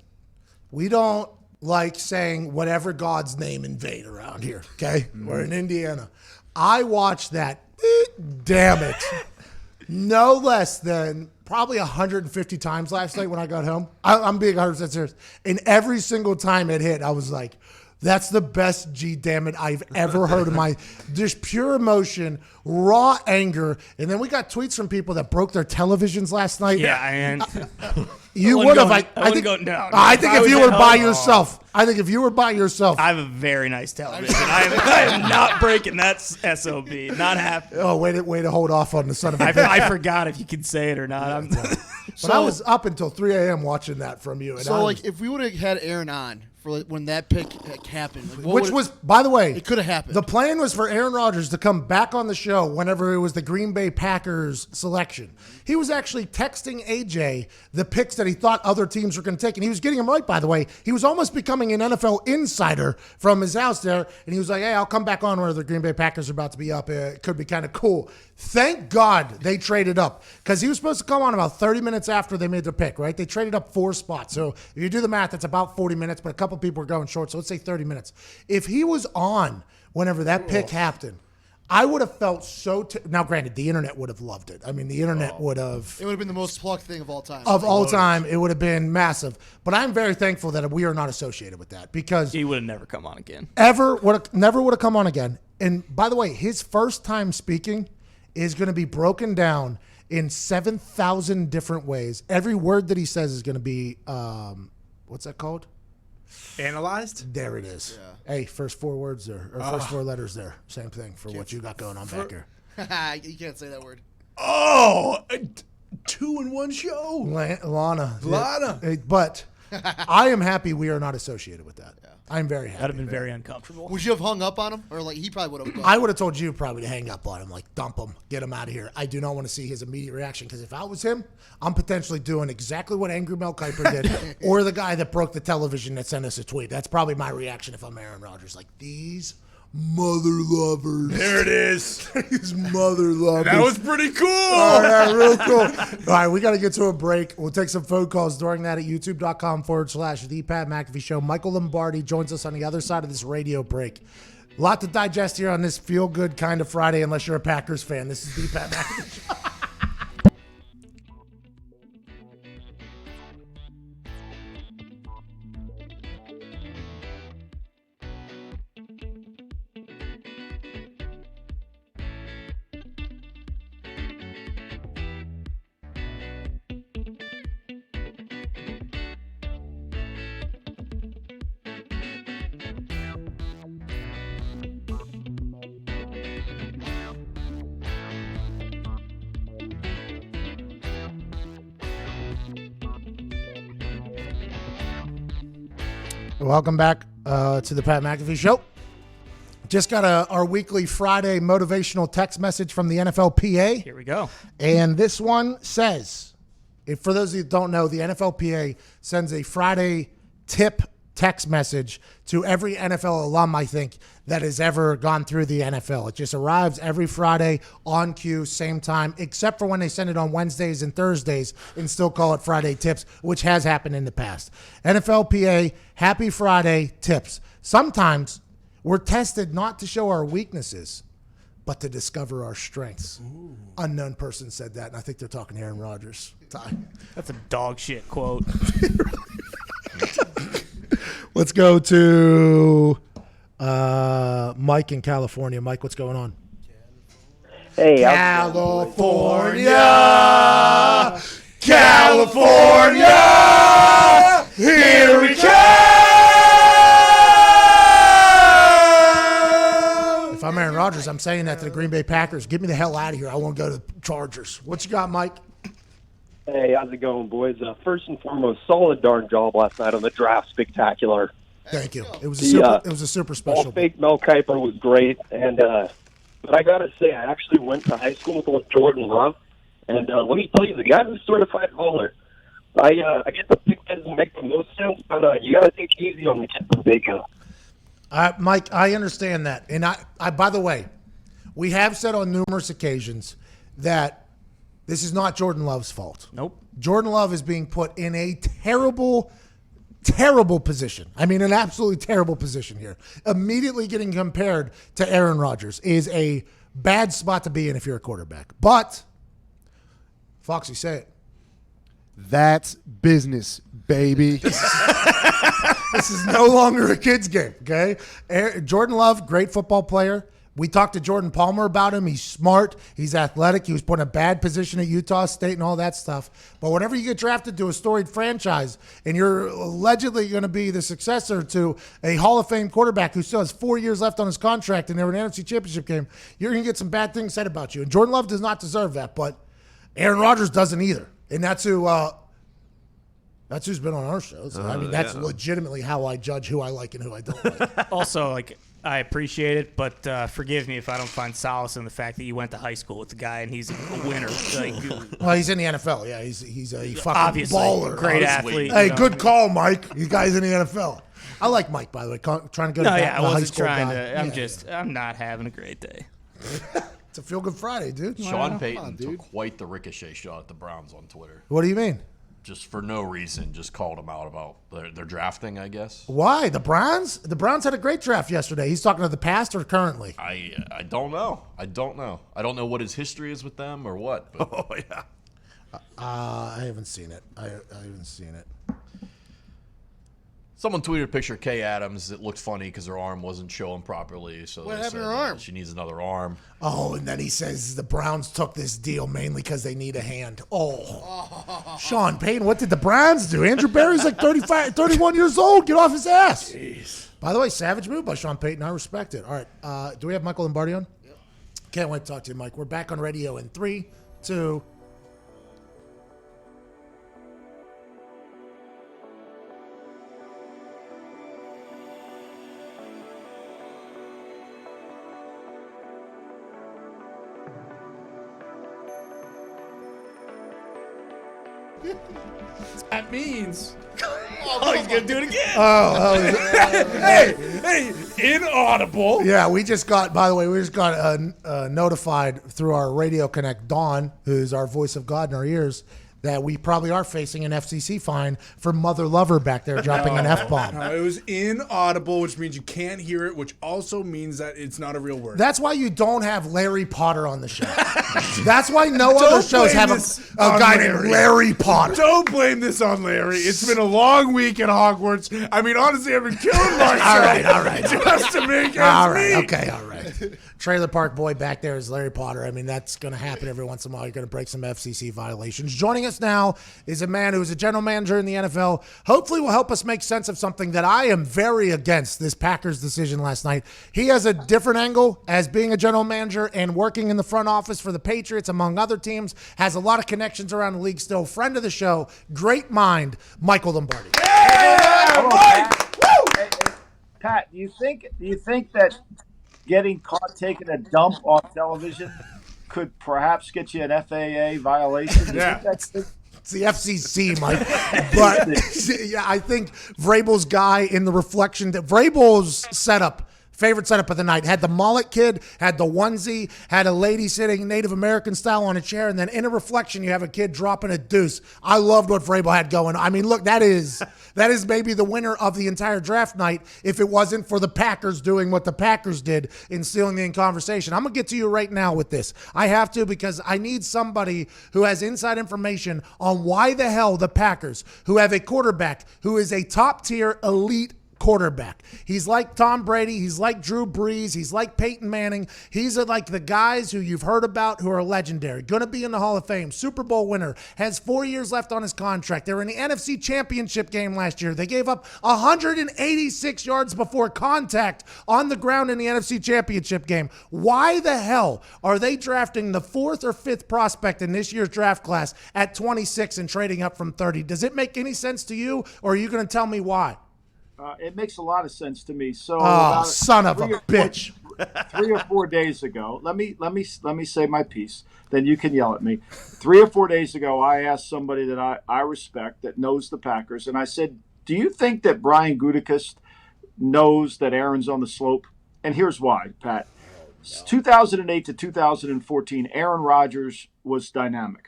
we don't like saying whatever God's name in vain around here, okay? We're in Indiana. I watched that, damn it, no less than probably 150 times last night when I got home. I'm being 100% serious. And every single time it hit, I was like, that's the best G damn it I've ever heard in my just pure emotion, raw anger. And then we got tweets from people that broke their televisions last night. Yeah, and you would have. I think if you were by yourself, I think if you were by yourself, I have a very nice television. I am not breaking that SOB. Not happening. Oh, way to hold off on the son of a bitch. I forgot if you can say it or not. But I was up until 3 a.m. watching that from you. And So, if we would have had Aaron on for when that pick happened, which was, by the way, it could have happened. The plan was for Aaron Rodgers to come back on the show whenever it was the Green Bay Packers selection. He was actually texting AJ the picks that he thought other teams were going to take, and he was getting them right, by the way. He was almost becoming an NFL insider from his house there, and he was like, hey, I'll come back on where the Green Bay Packers are about to be up. It could be kind of cool. Thank God they traded up, because he was supposed to come on about 30 minutes after they made their pick, right? They traded up 4 spots. So if you do the math, it's about 40 minutes, but a couple people were going short, so let's say 30 minutes. If he was on whenever that pick happened, I would have felt so now, granted, the internet would have loved it. I mean, the internet would have. It would have been the most plucked thing of all time. Of all time, it would have been massive. But I'm very thankful that we are not associated with that, because he would have never come on again. Never would have come on again. And by the way, his first time speaking is going to be broken down in 7,000 different ways. Every word that he says is going to be, what's that called? Analyzed? There it is. Yeah. Hey, first 4 words there, or first 4 letters there. Same thing for what you got going on back here. You can't say that word. Oh, 2-in-1 show. Lana. Lana. But I am happy we are not associated with that. Yeah. I'm very happy. That'd have been very uncomfortable. Would you have hung up on him? Or he probably would have. I would have told you probably to hang up on him, like dump him, get him out of here. I do not want to see his immediate reaction, because if I was him, I'm potentially doing exactly what Angry Mel Kiper did, or the guy that broke the television that sent us a tweet. That's probably my reaction if I'm Aaron Rodgers. Like, these mother lovers. There it is. These mother lovers. That was pretty cool. Oh, yeah, real cool. All right, we got to get to a break. We'll take some phone calls during that at youtube.com/The Pat McAfee Show. Michael Lombardi joins us on the other side of this radio break. A lot to digest here on this feel-good kind of Friday, unless you're a Packers fan. This is The Pat McAfee Show. Welcome back to the Pat McAfee Show. Just got our weekly Friday motivational text message from the NFLPA. Here we go. And this one says, for those of you that don't know, the NFLPA sends a Friday tip text message to every NFL alum, I think, that has ever gone through the NFL. It just arrives every Friday on cue, same time, except for when they send it on Wednesdays and Thursdays and still call it Friday tips, which has happened in the past. NFLPA, happy Friday tips. Sometimes we're tested not to show our weaknesses, but to discover our strengths. Ooh. Unknown person said that, and I think they're talking to Aaron Rodgers. That's a dog shit quote. Let's go to Mike in California. Mike, what's going on? Hey, California! California! Here we come! If I'm Aaron Rodgers, I'm saying that to the Green Bay Packers. Get me the hell out of here. I want to go to the Chargers. What you got, Mike? Hey, how's it going, boys? First and foremost, solid darn job last night on the draft spectacular. Thank you. It was a super special. Fake Mel Kiper was great, and but I gotta say, I actually went to high school with Jordan-Love, and let me tell you, the guy was a certified baller. I get the pick doesn't make the most sense, but you gotta take it easy on the kid from Baker. Mike, I understand that, and I by the way, we have said on numerous occasions that this is not Jordan Love's fault. Nope. Jordan Love is being put in a terrible position. I mean, an absolutely terrible position here. Immediately getting compared to Aaron Rodgers is a bad spot to be in if you're a quarterback. But, Foxy, say it. That's business, baby. This is no longer a kid's game, okay? Jordan Love, great football player, We talked to Jordan Palmer about him. He's smart. He's athletic. He was put in a bad position at Utah State and all that stuff. But whenever you get drafted to a storied franchise and you're allegedly going to be the successor to a Hall of Fame quarterback who still has 4 years left on his contract and they're in an NFC Championship game, you're going to get some bad things said about you. And Jordan Love does not deserve that, but Aaron Rodgers doesn't either. And that's who's been on our shows. I mean, that's legitimately how I judge who I like and who I don't like. Also, like, I appreciate it, but forgive me if I don't find solace in the fact that you went to high school with the guy and he's a winner. Like, well, he's in the NFL. Yeah, he's a fucking obviously, baller. Great athlete. Hey, good call, Mike. You guys in the NFL. I like Mike, by the way. Trying to go to I high wasn't school trying guy. to. I'm not having a great day. It's a feel good Friday, dude. Sean Payton took quite the ricochet shot at the Browns on Twitter. What do you mean? Just for no reason, just called him out about their drafting, I guess. Why? The Browns? The Browns had a great draft yesterday. He's talking to the past or currently? I don't know. I don't know what his history is with them or what. But. Oh, yeah. I haven't seen it. I haven't seen it. Someone tweeted a picture of Kay Adams. It looked funny because her arm wasn't showing properly. So what they happened said to her arm? She needs another arm. Oh, and then he says the Browns took this deal mainly because they need a hand. Oh. Sean Payton, what did the Browns do? Andrew Berry's like 31 years old. Get off his ass. Jeez. By the way, savage move by Sean Payton. I respect it. All right. Do we have Michael Lombardi on? Yep. Can't wait to talk to you, Mike. We're back on radio in 3, 2. That means. Oh, he's gonna do it again. Hey, inaudible. Yeah, we just got notified through our Radio Connect, Dawn, who's our voice of God in our ears, that we probably are facing an FCC fine for Mother Lover back there dropping an F-bomb. No, it was inaudible, which means you can't hear it, which also means that it's not a real word. That's why you don't have Larry Potter on the show. That's why no other shows have a guy named Larry Potter. Don't blame this on Larry. It's been a long week at Hogwarts. I mean, honestly, I've been killing myself. All right. Just to make all ends right, meet. okay, all right. Trailer Park Boy back there is Larry Potter. I mean, that's going to happen every once in a while. You're going to break some FCC violations. Joining us now is a man who is a general manager in the NFL. Hopefully will help us make sense of something that I am very against, this Packers decision last night. He has a different angle as being a general manager and working in the front office for the Patriots, among other teams. Has a lot of connections around the league still. Friend of the show, great mind, Michael Lombardi. Yeah, Mike! Woo! Hey, Pat, do you think that getting caught taking a dump on television could perhaps get you an FAA violation? Yeah. It's the FCC, Mike. But yeah, I think Vrabel's guy in the reflection that Vrabel's setup, favorite setup of the night, had the mullet kid, had the onesie, had a lady sitting Native American style on a chair, and then in a reflection you have a kid dropping a deuce. I loved what Vrabel had going. I mean, look, that is maybe the winner of the entire draft night if it wasn't for the Packers doing what the Packers did in stealing the conversation. I'm going to get to you right now with this. I have to, because I need somebody who has inside information on why the hell the Packers, who have a quarterback who is a top-tier elite quarterback. He's like Tom Brady. He's like Drew Brees. He's like Peyton Manning. He's like the guys who you've heard about who are legendary. Going to be in the Hall of Fame. Super Bowl winner. Has 4 years left on his contract. They were in the NFC Championship game last year. They gave up 186 yards before contact on the ground in the NFC Championship game. Why the hell are they drafting the 4th or 5th prospect in this year's draft class at 26 and trading up from 30? Does it make any sense to you, or are you going to tell me why? It makes a lot of sense to me. So, son of a bitch! 3 or 4 days ago, let me say my piece. Then you can yell at me. 3 or 4 days ago, I asked somebody that I respect that knows the Packers, and I said, "Do you think that Brian Gutekunst knows that Aaron's on the slope?" And here's why, Pat. 2008 to 2014, Aaron Rodgers was dynamic.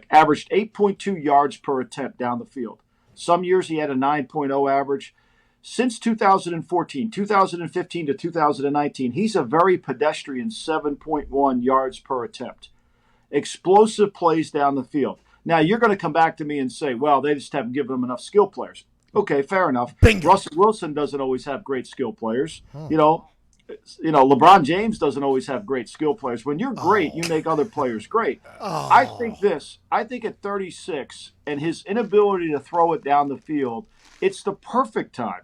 Averaged 8.2 yards per attempt down the field. Some years he had a 9.0 average. Since 2014, 2015 to 2019, he's a very pedestrian 7.1 yards per attempt. Explosive plays down the field. Now, you're going to come back to me and say, well, they just haven't given him enough skill players. Okay, fair enough. Bingo. Russell Wilson doesn't always have great skill players. You know, LeBron James doesn't always have great skill players. When you're great, you make other players great. I think at 36 and his inability to throw it down the field, it's the perfect time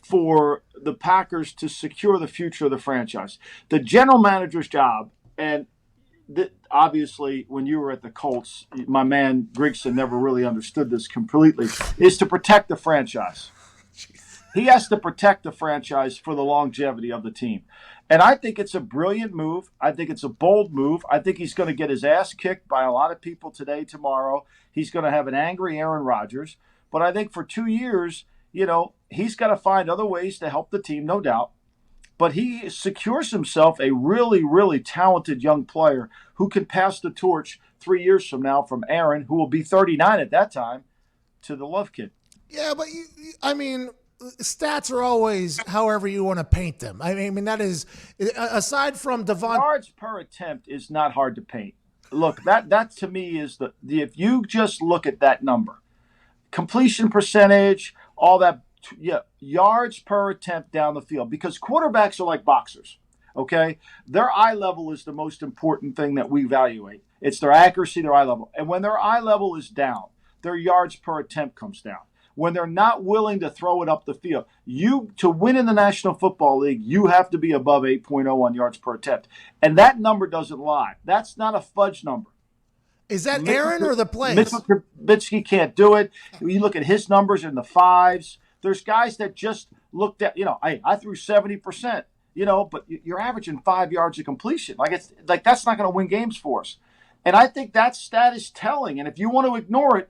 for the Packers to secure the future of the franchise. The general manager's job, and obviously when you were at the Colts, my man Grigson never really understood this completely, is to protect the franchise. He has to protect the franchise for the longevity of the team. And I think it's a brilliant move. I think it's a bold move. I think he's going to get his ass kicked by a lot of people today, tomorrow. He's going to have an angry Aaron Rodgers. But I think for 2 years, he's got to find other ways to help the team, no doubt. But he secures himself a really, really talented young player who can pass the torch 3 years from now from Aaron, who will be 39 at that time, to the Love kid. Yeah, but stats are always however you want to paint them. I mean, that is, aside from Devon. Yards per attempt is not hard to paint. Look, that to me is if you just look at that number, completion percentage, all that, yards per attempt down the field, because quarterbacks are like boxers, okay? Their eye level is the most important thing that we evaluate. It's their accuracy, their eye level. And when their eye level is down, their yards per attempt comes down. When they're not willing to throw it up the field, to win in the National Football League, you have to be above 8.0 on yards per attempt. And that number doesn't lie. That's not a fudge number. Is that Aaron or the plays? Mitchell Trubisky can't do it. You look at his numbers in the fives. There's guys that just looked at, I threw 70%, but you're averaging 5 yards of completion. That's not going to win games for us. And I think that stat is telling. And if you want to ignore it,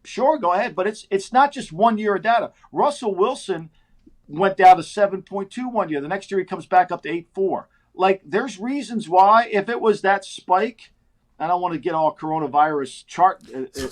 sure, go ahead. But it's not just 1 year of data. Russell Wilson went down to 7.2 1 year. The next year he comes back up to 8.4. There's reasons why, if it was that spike, I don't want to get all coronavirus chart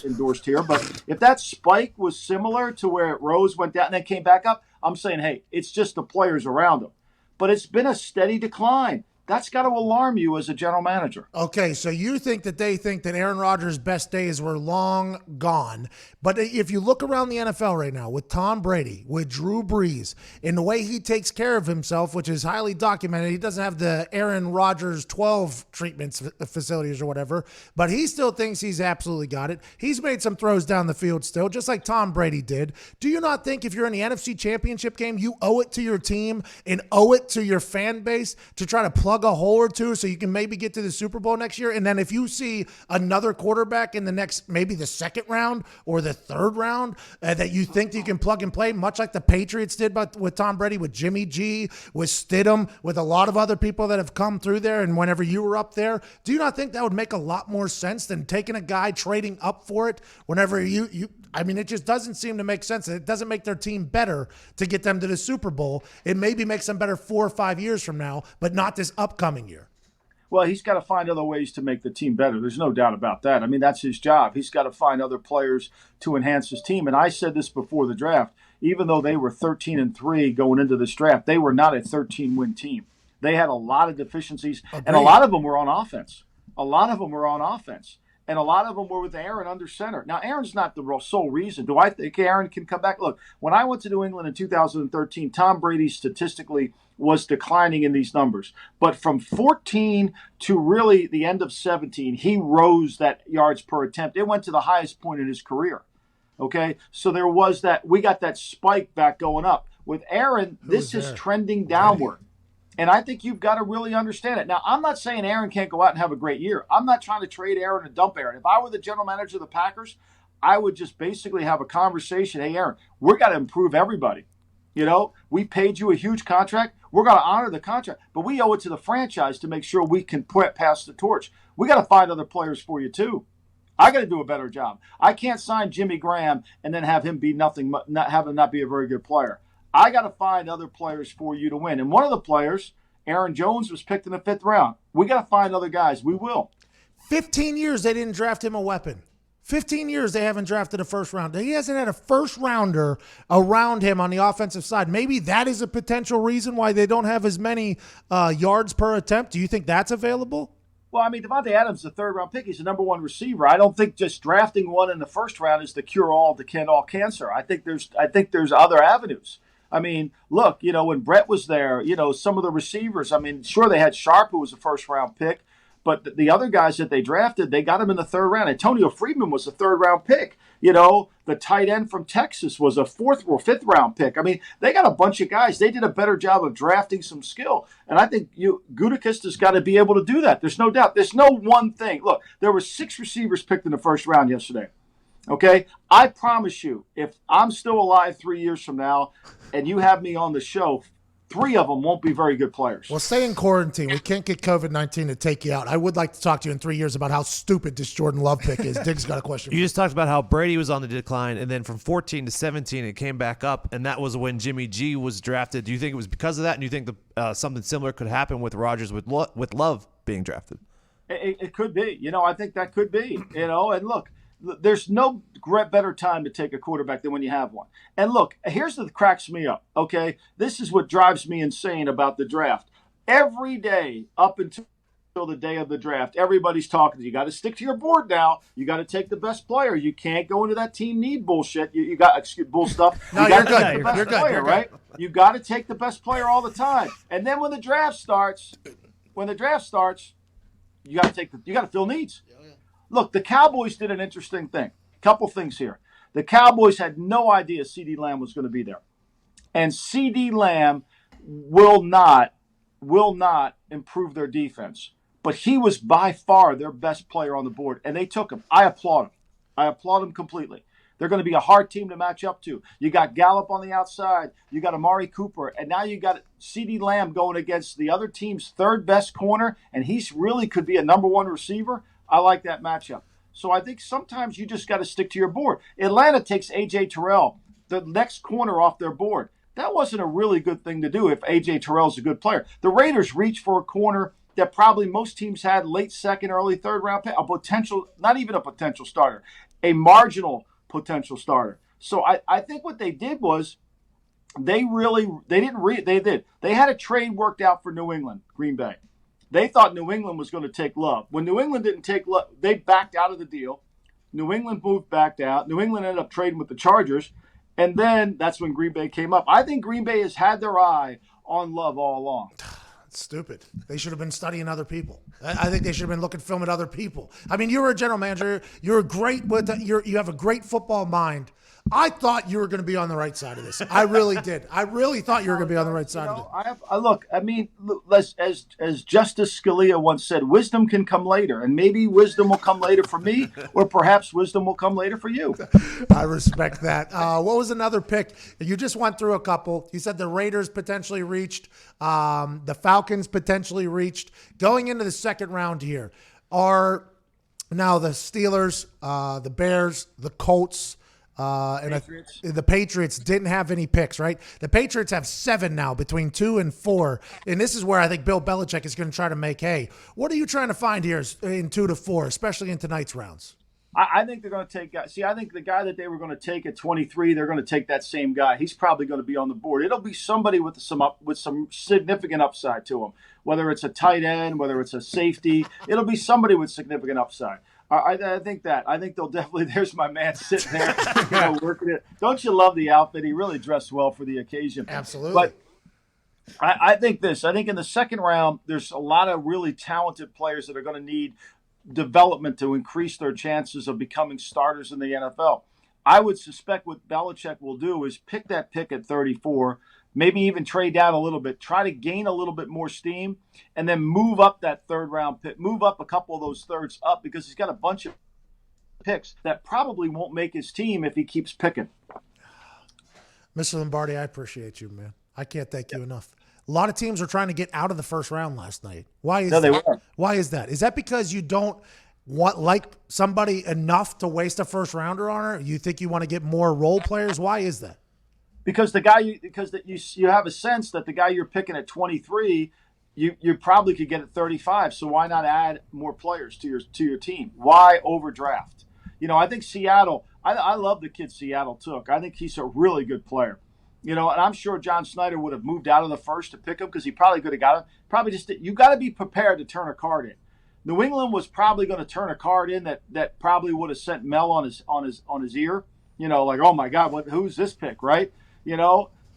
endorsed here, but if that spike was similar to where it rose, went down, and then came back up, I'm saying, hey, it's just the players around him. But it's been a steady decline. That's got to alarm you as a general manager. Okay, so you think that they think that Aaron Rodgers' best days were long gone. But if you look around the NFL right now with Tom Brady, with Drew Brees, in the way he takes care of himself, which is highly documented, he doesn't have the Aaron Rodgers 12 treatments facilities or whatever, but he still thinks he's absolutely got it. He's made some throws down the field still, just like Tom Brady did. Do you not think if you're in the NFC Championship game, you owe it to your team and owe it to your fan base to try to plug a hole or two so you can maybe get to the Super Bowl next year? And then if you see another quarterback in the next, maybe the second round or the third round that you think that you can plug and play, much like the Patriots did with Tom Brady, with Jimmy G, with Stidham, with a lot of other people that have come through there, and whenever you were up there, do you not think that would make a lot more sense than taking a guy, trading up for it whenever it just doesn't seem to make sense. It doesn't make their team better to get them to the Super Bowl. It maybe makes them better 4 or 5 years from now, but not this upcoming year. Well, he's got to find other ways to make the team better. There's no doubt about that. I mean, that's his job. He's got to find other players to enhance his team. And I said this before the draft. Even though they were 13-3 going into this draft, they were not a 13-win team. They had a lot of deficiencies, and a lot of them were on offense. And a lot of them were with Aaron under center. Now, Aaron's not the sole reason. Do I think Aaron can come back? Look, when I went to New England in 2013, Tom Brady statistically was declining in these numbers. But from 14 to really the end of 17, he rose that yards per attempt. It went to the highest point in his career. Okay? So there was that. We got that spike back going up. With Aaron, this is trending downward. And I think you've got to really understand it. Now, I'm not saying Aaron can't go out and have a great year. I'm not trying to trade Aaron and dump Aaron. If I were the general manager of the Packers, I would just basically have a conversation. Hey, Aaron, we're got to improve everybody. We paid you a huge contract. We're going to honor the contract. But we owe it to the franchise to make sure we can pass the torch. We got to find other players for you, too. I got to do a better job. I can't sign Jimmy Graham and then have him be nothing, have him not be a very good player. I got to find other players for you to win. And one of the players, Aaron Jones, was picked in the 5th round. We got to find other guys. We will. 15 years they didn't draft him a weapon. 15 years they haven't drafted a first rounder. He hasn't had a first rounder around him on the offensive side. Maybe that is a potential reason why they don't have as many yards per attempt. Do you think that's available? Well, I mean, Devontae Adams, the 3rd-round pick, he's the number 1 receiver. I don't think just drafting one in the first round is the cure-all to end all cancer. I think there's other avenues. I mean, look, when Brett was there, some of the receivers, I mean, sure, they had Sharp, who was a first-round pick, but the other guys that they drafted, they got him in the third round. Antonio Freeman was a third-round pick. The tight end from Texas was a fourth or fifth round pick. I mean, they got a bunch of guys. They did a better job of drafting some skill. And I think Gutekunst has got to be able to do that. There's no doubt. There's no one thing. Look, there were 6 receivers picked in the first round yesterday. Okay? I promise you, if I'm still alive 3 years from now and you have me on the show, 3 of them won't be very good players. Well, stay in quarantine. We can't get COVID-19 to take you out. I would like to talk to you in 3 years about how stupid this Jordan Love pick is. Diggs got a question. You just talked about how Brady was on the decline, and then from 14 to 17, it came back up, and that was when Jimmy G was drafted. Do you think it was because of that, and do you think something similar could happen with Rodgers with Love being drafted? It could be. I think that could be. And look, there's no better time to take a quarterback than when you have one. And look, here's what cracks me up, okay? This is what drives me insane about the draft. Every day up until the day of the draft, everybody's talking. You got to stick to your board now. You got to take the best player. You can't go into that team need bullshit. You got bull stuff. No, you you're got to good. take the best You're good. player, You're good. right? You got to take the best player all the time. And then when the draft starts, you got to fill needs. Look, the Cowboys did an interesting thing. Couple things here. The Cowboys had no idea CeeDee Lamb was going to be there. And CeeDee Lamb will not improve their defense. But he was by far their best player on the board, and they took him. I applaud him completely. They're going to be a hard team to match up to. You got Gallup on the outside. You got Amari Cooper. And now you got CeeDee Lamb going against the other team's third best corner, and he's really could be a number 1 receiver. I like that matchup. So I think sometimes you just got to stick to your board. Atlanta takes A.J. Terrell, the next corner off their board. That wasn't a really good thing to do if A.J. Terrell's a good player. The Raiders reached for a corner that probably most teams had late second, early third round pick, a potential, not even a potential starter, a marginal potential starter. So I think what they did was they had a trade worked out for New England, Green Bay. They thought New England was going to take Love. When New England didn't take Love, they backed out of the deal. New England moved back out. New England ended up trading with the Chargers. And then that's when Green Bay came up. I think Green Bay has had their eye on Love all along. It's stupid. They should have been studying other people. I think they should have been looking film at other people. I mean, you were a general manager. You're great you have a great football mind. I thought you were going to be on the right side of this. I really did. I really thought you were going to be on the right side of it. As Justice Scalia once said, wisdom can come later, and maybe wisdom will come later for me, or perhaps wisdom will come later for you. I respect that. What was another pick? You just went through a couple. You said the Raiders potentially reached, the Falcons potentially reached. Going into the second round here, are now the Steelers, the Bears, the Colts, and the Patriots didn't have any picks, right? The Patriots have 7 now between 2 and 4. And this is where I think Bill Belichick is going to try to make hay. What are you trying to find here in 2 to 4, especially in tonight's rounds? I think they're going to take guys. See, I think the guy that they were going to take at 23, they're going to take that same guy. He's probably going to be on the board. It'll be somebody with some significant upside to him, whether it's a tight end, whether it's a safety. It'll be somebody with significant upside. I think that. I think they'll definitely. There's my man sitting there, working it. Don't you love the outfit? He really dressed well for the occasion. Absolutely. But I think this. I think in the second round, there's a lot of really talented players that are going to need development to increase their chances of becoming starters in the NFL. I would suspect what Belichick will do is pick that pick at 34. Maybe even trade down a little bit, try to gain a little bit more steam, and then move up that third round pick, move up a couple of those thirds up because he's got a bunch of picks that probably won't make his team if he keeps picking. Mr. Lombardi, I appreciate you, man. I can't thank you enough. A lot of teams are trying to get out of the first round last night. Why is that? Why is that? Is that because you don't like somebody enough to waste a first rounder on her? You think you want to get more role players? Why is that? Because you have a sense that the guy you're picking at 23, you probably could get at 35. So why not add more players to your team? Why overdraft? I think Seattle. I love the kid Seattle took. I think he's a really good player. And I'm sure John Snyder would have moved out of the first to pick him because he probably could have got him. Probably just you got to be prepared to turn a card in. New England was probably going to turn a card in that probably would have sent Mel on his ear. Like, oh my God, who's this pick, right?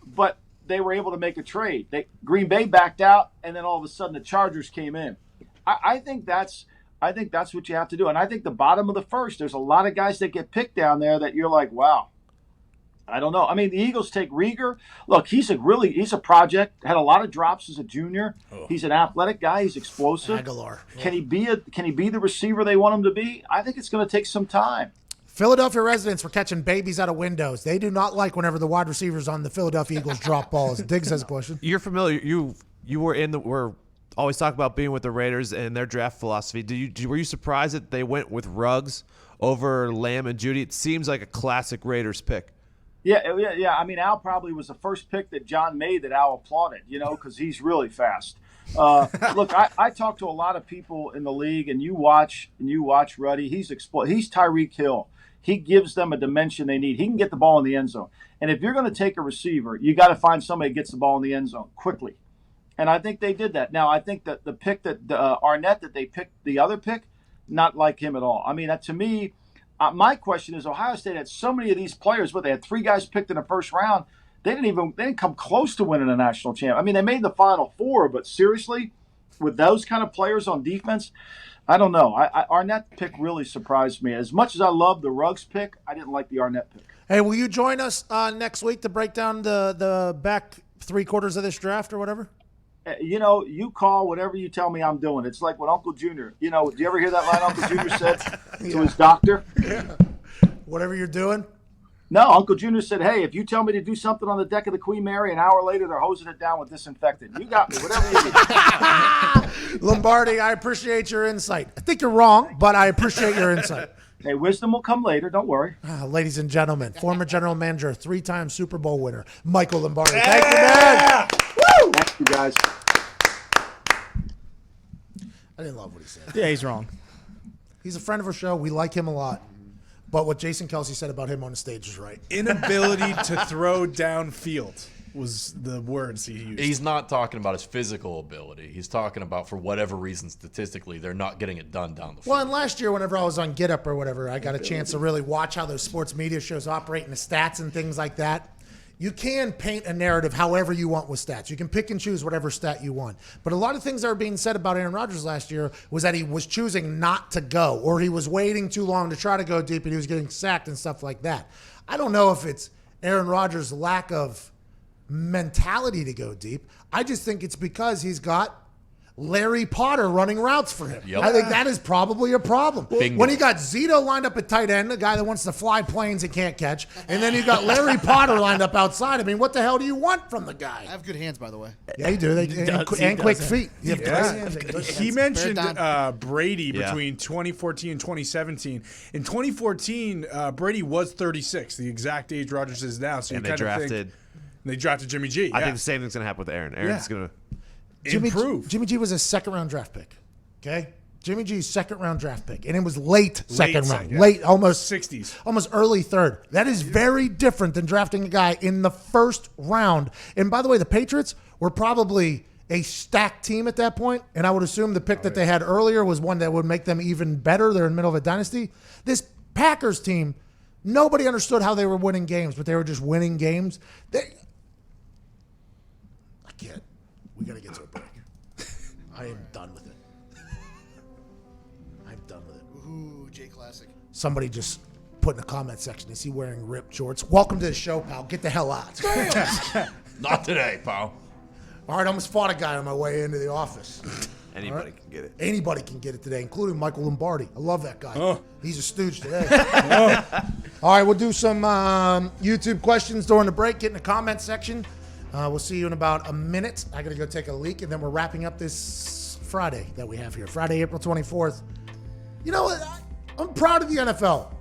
But they were able to make a trade. Green Bay backed out, and then all of a sudden the Chargers came in. I think that's what you have to do. And I think the bottom of the first, there's a lot of guys that get picked down there that you're like, wow. I don't know. I mean, the Eagles take Rieger. Look, he's a project. Had a lot of drops as a junior. Oh. He's an athletic guy. He's explosive. Aguilar. Can he be the receiver they want him to be? I think it's going to take some time. Philadelphia residents were catching babies out of windows. They do not like whenever the wide receivers on the Philadelphia Eagles drop balls. Diggs has a question. You're familiar. You were always talking about being with the Raiders and their draft philosophy. Were you surprised that they went with Ruggs over Lamb and Judy? It seems like a classic Raiders pick. Yeah. I mean, Al probably was the first pick that John made that Al applauded, because he's really fast. Look, I talk to a lot of people in the league, and you watch Ruddy. He's Tyreek Hill. He gives them a dimension they need. He can get the ball in the end zone. And if you're going to take a receiver, you got to find somebody that gets the ball in the end zone quickly. And I think they did that. Now, I think that the pick that Arnett that they picked, the other pick, not like him at all. I mean, to me. My question is, Ohio State had so many of these players, but they had 3 guys picked in the first round. They didn't come close to winning a national champ. I mean, they made the Final Four, but seriously, with those kind of players on defense, I don't know. Arnett pick really surprised me. As much as I love the Ruggs pick, I didn't like the Arnett pick. Hey, will you join us next week to break down the back 3/4 of this draft or whatever? You call whatever you tell me I'm doing. It's like what Uncle Junior, do you ever hear that line Uncle Junior said to his doctor? Yeah. Whatever you're doing? No, Uncle Junior said, hey, if you tell me to do something on the deck of the Queen Mary, an hour later they're hosing it down with disinfectant. You got me, whatever you need. Lombardi, I appreciate your insight. I think you're wrong, but I appreciate your insight. Hey, wisdom will come later. Don't worry. Ladies and gentlemen, former general manager, 3-time Super Bowl winner, Michael Lombardi. Thank you, man. Woo! Thank you, guys. I didn't love what he said. Yeah, he's wrong. He's a friend of our show. We like him a lot. But what Jason Kelsey said about him on the stage is right. Inability to throw downfield was the words he used. He's not talking about his physical ability. He's talking about, for whatever reason, statistically, they're not getting it done down the field. Well, and last year, whenever I was on Get Up or whatever, I got a chance to really watch how those sports media shows operate and the stats and things like that. You can paint a narrative however you want with stats. You can pick and choose whatever stat you want. But a lot of things that were being said about Aaron Rodgers last year was that he was choosing not to go, or he was waiting too long to try to go deep and he was getting sacked and stuff like that. I don't know if it's Aaron Rodgers' lack of mentality to go deep. I just think it's because he's got Larry Potter running routes for him. Yep. I think that is probably a problem. Bingo. When he got Zito lined up at tight end, the guy that wants to fly planes and can't catch, and then you got Larry Potter lined up outside. I mean, what the hell do you want from the guy? I have good hands, by the way. Yeah, you do. And quick feet. You have great hands. He mentioned Brady between 2014 and 2017. In 2014, Brady was 36, the exact age Rodgers is now. So And you they drafted Jimmy G. I think the same thing's going to happen with Aaron. Aaron's going to improve. Jimmy G was a second-round draft pick. Okay? Jimmy G's second-round draft pick. And it was late second round. Yeah. Late, almost 60s. Almost early third. That is very different than drafting a guy in the first round. And by the way, the Patriots were probably a stacked team at that point, and I would assume the pick that they had earlier was one that would make them even better. They're in the middle of a dynasty. This Packers team, nobody understood how they were winning games, but they were just winning games. I can't. We got to get to a break. I am done with it. I'm done with it. Ooh, J Classic. Somebody just put in the comment section, is he wearing ripped shorts? Welcome to the show, pal. Get the hell out. Not today, pal. All right, I almost fought a guy on my way into the office. Anybody can get it. Anybody can get it today, including Michael Lombardi. I love that guy. Oh. He's a stooge today. All right, we'll do some YouTube questions during the break. Get in the comment section. We'll see you in about a minute. I got to go take a leak, and then we're wrapping up this Friday that we have here. Friday, April 24th. You know what? I'm proud of the NFL.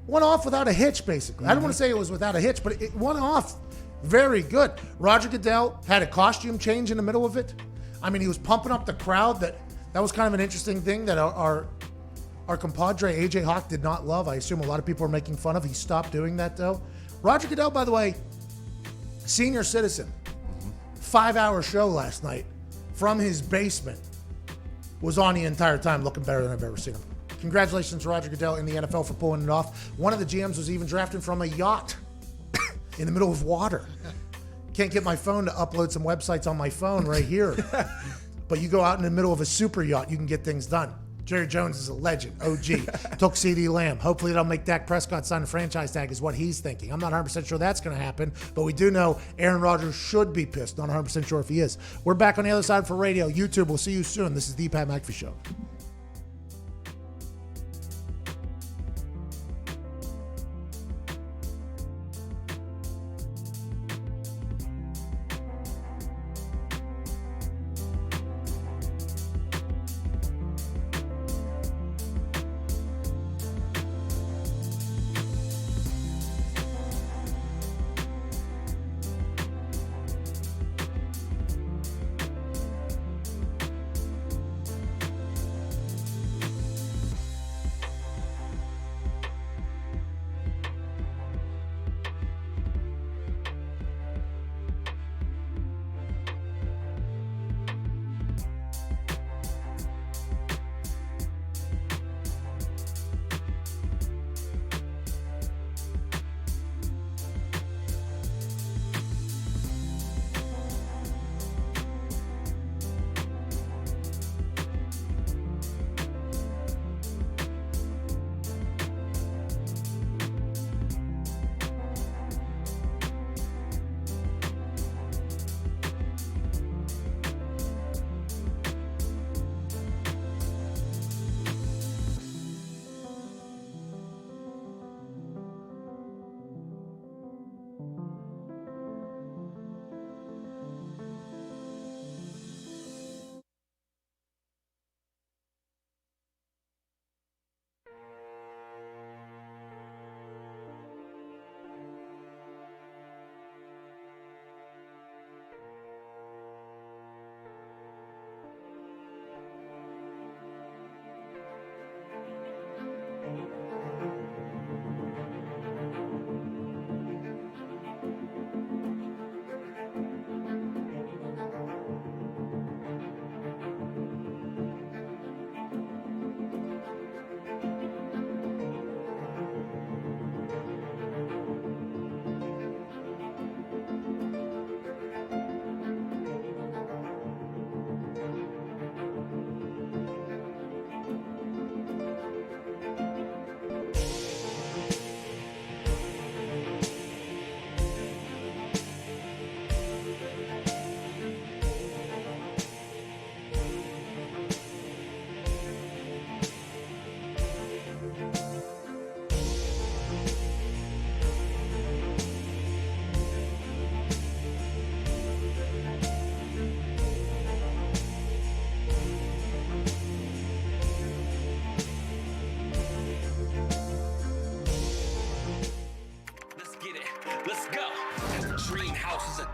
Went off without a hitch, basically. I don't want to say it was without a hitch, but it went off very good. Roger Goodell had a costume change in the middle of it. I mean, he was pumping up the crowd. That was kind of an interesting thing that our compadre, AJ Hawk, did not love. I assume a lot of people are making fun of. He stopped doing that, though. Roger Goodell, by the way, senior citizen, 5-hour show last night from his basement, was on the entire time, looking better than I've ever seen him. Congratulations to Roger Goodell in the NFL for pulling it off. One of the GMs was even drafted from a yacht in the middle of water. Can't get my phone to upload some websites on my phone right here. But you go out in the middle of a super yacht, you can get things done. Jerry Jones is a legend, OG. Took CD Lamb. Hopefully they'll make Dak Prescott sign a franchise tag is what he's thinking. I'm not 100% sure that's going to happen, but we do know Aaron Rodgers should be pissed. Not 100% sure if he is. We're back on the other side for radio, YouTube. We'll see you soon. This is the Pat McAfee Show.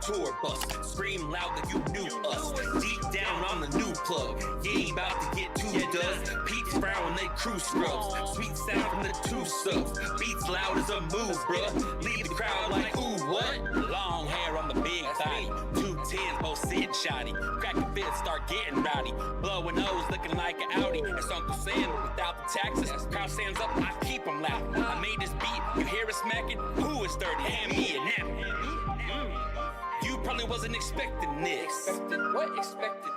Tour bus, scream loud that you knew us. Deep down on the new plug, you ain't about to get too dust. Pete's brown when they crew scrubs, sweet sound from the two subs. Beats loud as a move, bruh. Leave the crowd like, ooh, what? Long hair on the big body, 210 both sitting shoddy. Crack a fist, start getting rowdy. Blowing nose, looking like an Audi. It's Uncle Sam without the taxes. Crowd stands up, I keep them loud. I made this beat, you hear it smacking? Who is 30? Hand me a nap. You probably wasn't expecting this. What expected?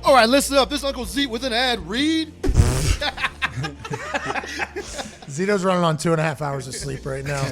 All right, listen up. This Uncle Zeke with an ad read. Zito's running on 2.5 hours of sleep right now.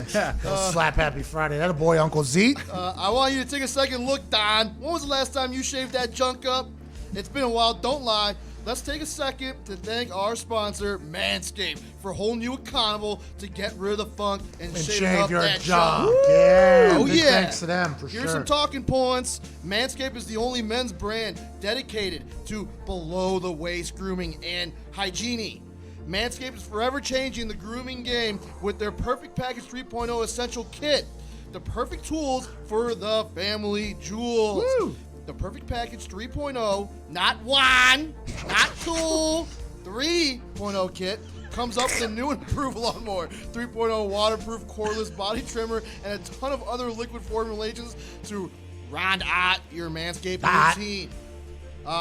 Slap Happy Friday. That a boy, Uncle Zeke. I want you to take a second look, Don. When was the last time you shaved that junk up? It's been a while, don't lie. Let's take a second to thank our sponsor, Manscaped, for holding you accountable to get rid of the funk and shave up your that junk. junk. Yeah, Oh, big yeah. thanks to them, for Here's sure. some talking points. Manscaped is the only men's brand dedicated to below-the-waist grooming and hygiene. Manscaped is forever changing the grooming game with their Perfect Package 3.0 Essential Kit. The perfect tools for the family jewels. Woo! The Perfect Package 3.0, not 1, not 2, 3.0 kit comes up with a new and improved lawnmower, 3.0 waterproof cordless body trimmer, and a ton of other liquid formulations to round out your Manscaped routine.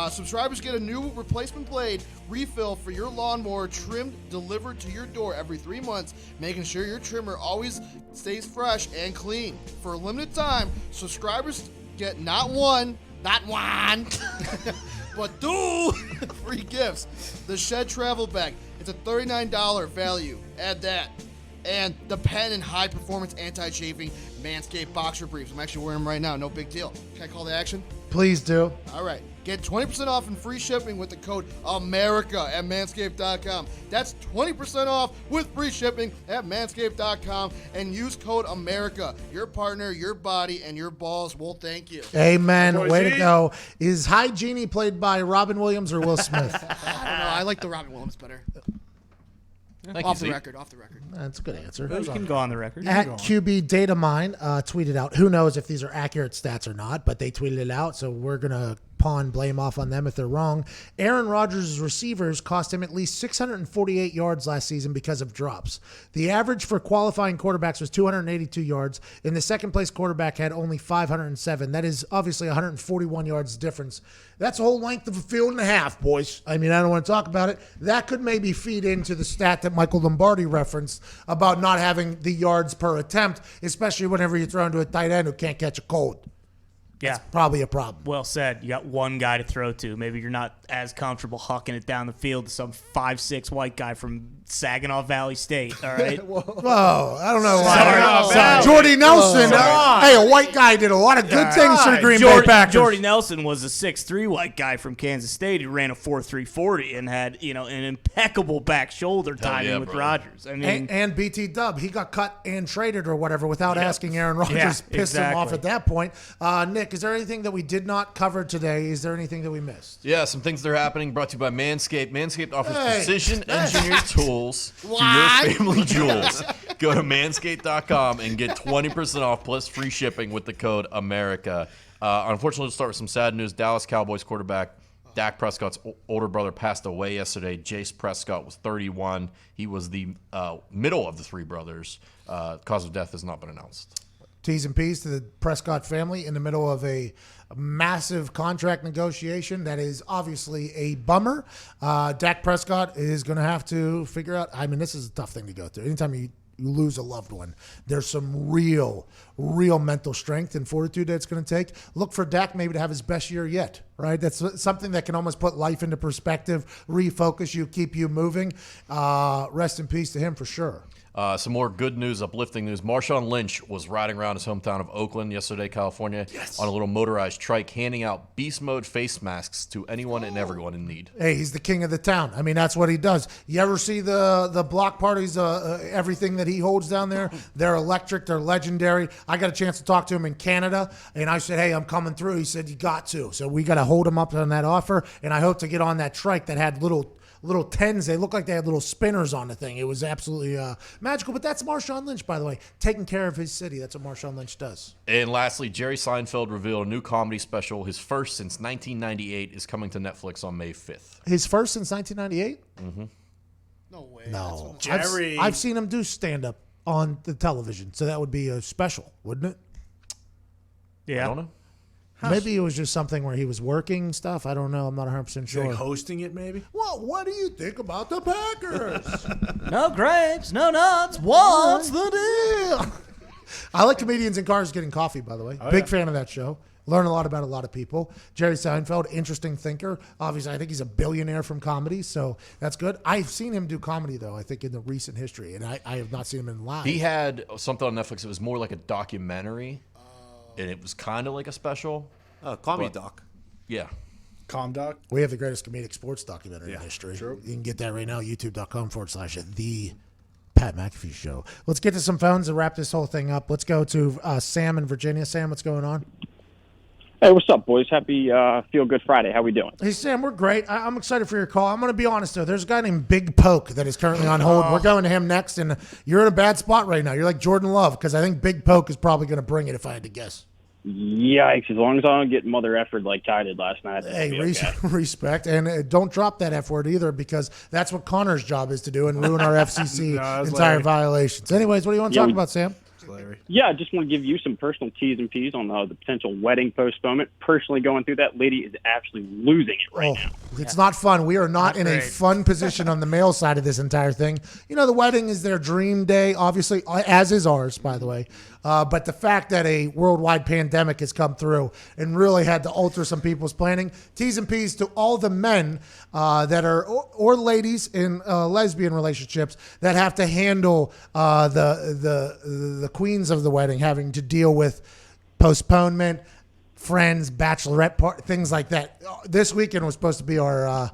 Subscribers get a new replacement blade refill for your lawnmower trimmed, delivered to your door every 3 months, making sure your trimmer always stays fresh and clean. For a limited time, subscribers get not one, but 2 free gifts. The Shed Travel Bag. It's a $39 value. Add that. And the pen and high performance anti-chafing Manscaped boxer briefs. I'm actually wearing them right now. No big deal. Can I call the action? Please do. All right. Get 20% off and free shipping with the code AMERICA at manscaped.com. That's 20% off with free shipping at manscaped.com, and use code AMERICA. Your partner, your body, and your balls will thank you. Amen. Way to go. Is Hygiene played by Robin Williams or Will Smith? I don't know. I like the Robin Williams better. Thank Off you, the Zeke. record. Off the record. That's a good answer. You can go on the record. At QB Data Mine tweeted out, who knows if these are accurate stats or not, but they tweeted it out, so we're going to pawn blame off on them if they're wrong. Aaron Rodgers' receivers cost him at least 648 yards last season because of drops. The average for qualifying quarterbacks was 282 yards, and the second-place quarterback had only 507. That is obviously 141 yards difference. That's a whole length of a field and a half, boys. I mean, I don't want to talk about it. That could maybe feed into the stat that Michael Lombardi referenced about not having the yards per attempt, especially whenever you throw into a tight end who can't catch a cold. Yeah. That's probably a problem. Well said. You got one guy to throw to. Maybe you're not as comfortable hucking it down the field to some 5'6" white guy from Saginaw Valley State. All right. Whoa, I don't know why. Sorry. Jordy Nelson. Hey, a white guy did a lot of good things for the Green Bay Packers. Jordy Nelson was a 6'3" white guy from Kansas State who ran a 4.3 40 and had, an impeccable back shoulder timing with Rodgers. I mean, and BT Dub, he got cut and traded or whatever without asking Aaron Rodgers. Yeah, pissed him off at that point. Nick, is there anything that we did not cover today? Is there anything that we missed? Yeah, some things that are happening brought to you by Manscaped. Manscaped offers precision engineered tools for your family jewels. Go to manscaped.com and get 20% off plus free shipping with the code AMERICA. Unfortunately, let's start with some sad news. Dallas Cowboys quarterback Dak Prescott's older brother passed away yesterday. Jace Prescott was 31. He was the middle of the three brothers. Cause of death has not been announced. T's and P's to the Prescott family in the middle of a massive contract negotiation. That is obviously a bummer. Dak Prescott is going to have to figure out. I mean, this is a tough thing to go through. Anytime you lose a loved one, there's some real mental strength and fortitude that it's going to take. Look for Dak maybe to have his best year yet, right? That's something that can almost put life into perspective, refocus you, keep you moving. Rest in peace to him for sure. Some more good news, uplifting news. Marshawn Lynch was riding around his hometown of Oakland yesterday, California, on a little motorized trike, handing out beast mode face masks to anyone and everyone in need. Hey, he's the king of the town. I mean, that's what he does. You ever see the block parties, everything that he holds down there? They're electric. They're legendary. I got a chance to talk to him in Canada, and I said, hey, I'm coming through. He said, you got to. So we got to hold him up on that offer, and I hope to get on that trike that had little tens. They look like they had little spinners on the thing. It was absolutely magical. But that's Marshawn Lynch, by the way, taking care of his city. That's what Marshawn Lynch does. And lastly, Jerry Seinfeld revealed a new comedy special. His first since 1998 is coming to Netflix on May 5th. His first since 1998? Mm-hmm. No way. No. Jerry. I've seen him do stand-up on the television, so that would be a special, wouldn't it? Yeah. I don't know. Maybe it was just something where he was working stuff. I don't know. I'm not 100% sure. Like hosting it, maybe? Well, what do you think about the Packers? No grapes, no nuts. What's the deal? I like Comedians in Cars Getting Coffee, by the way. Oh, Big yeah. fan of that show. learn a lot about a lot of people. Jerry Seinfeld, interesting thinker. Obviously, I think he's a billionaire from comedy, so that's good. I've seen him do comedy, though, I think in the recent history, and I have not seen him in live. He had something on Netflix. It was more like a documentary, and it was kind of like a special. Comedy doc. Yeah. Comdoc. We have the greatest comedic sports documentary in history. True. You can get that right now, youtube.com/the Pat McAfee Show. Let's get to some phones and wrap this whole thing up. Let's go to Sam in Virginia. Sam, what's going on? Hey, what's up, boys? Happy Feel Good Friday. How we doing? Hey, Sam, we're great. I'm excited for your call. I'm going to be honest, though. There's a guy named Big Poke that is currently on hold. We're going to him next, and you're in a bad spot right now. You're like Jordan Love, because I think Big Poke is probably going to bring it if I had to guess. Yikes. As long as I don't get mother effered like Ty did last night. Hey, be okay. respect. And don't drop that F word either, because that's what Connor's job is to do and ruin our FCC entire violations. Anyways, what do you want to talk about, Sam? Yeah, I just want to give you some personal T's and P's on the potential wedding postponement. Personally going through that, lady is actually losing it right now. It's not fun. We are not in a fun position on the male side of this entire thing. You know, the wedding is their dream day, obviously, as is ours, by the way. But the fact that a worldwide pandemic has come through and really had to alter some people's planning. T's and P's to all the men that are, or ladies in lesbian relationships that have to handle the queens of the wedding having to deal with postponement, friends, bachelorette party, things like that. This weekend was supposed to be our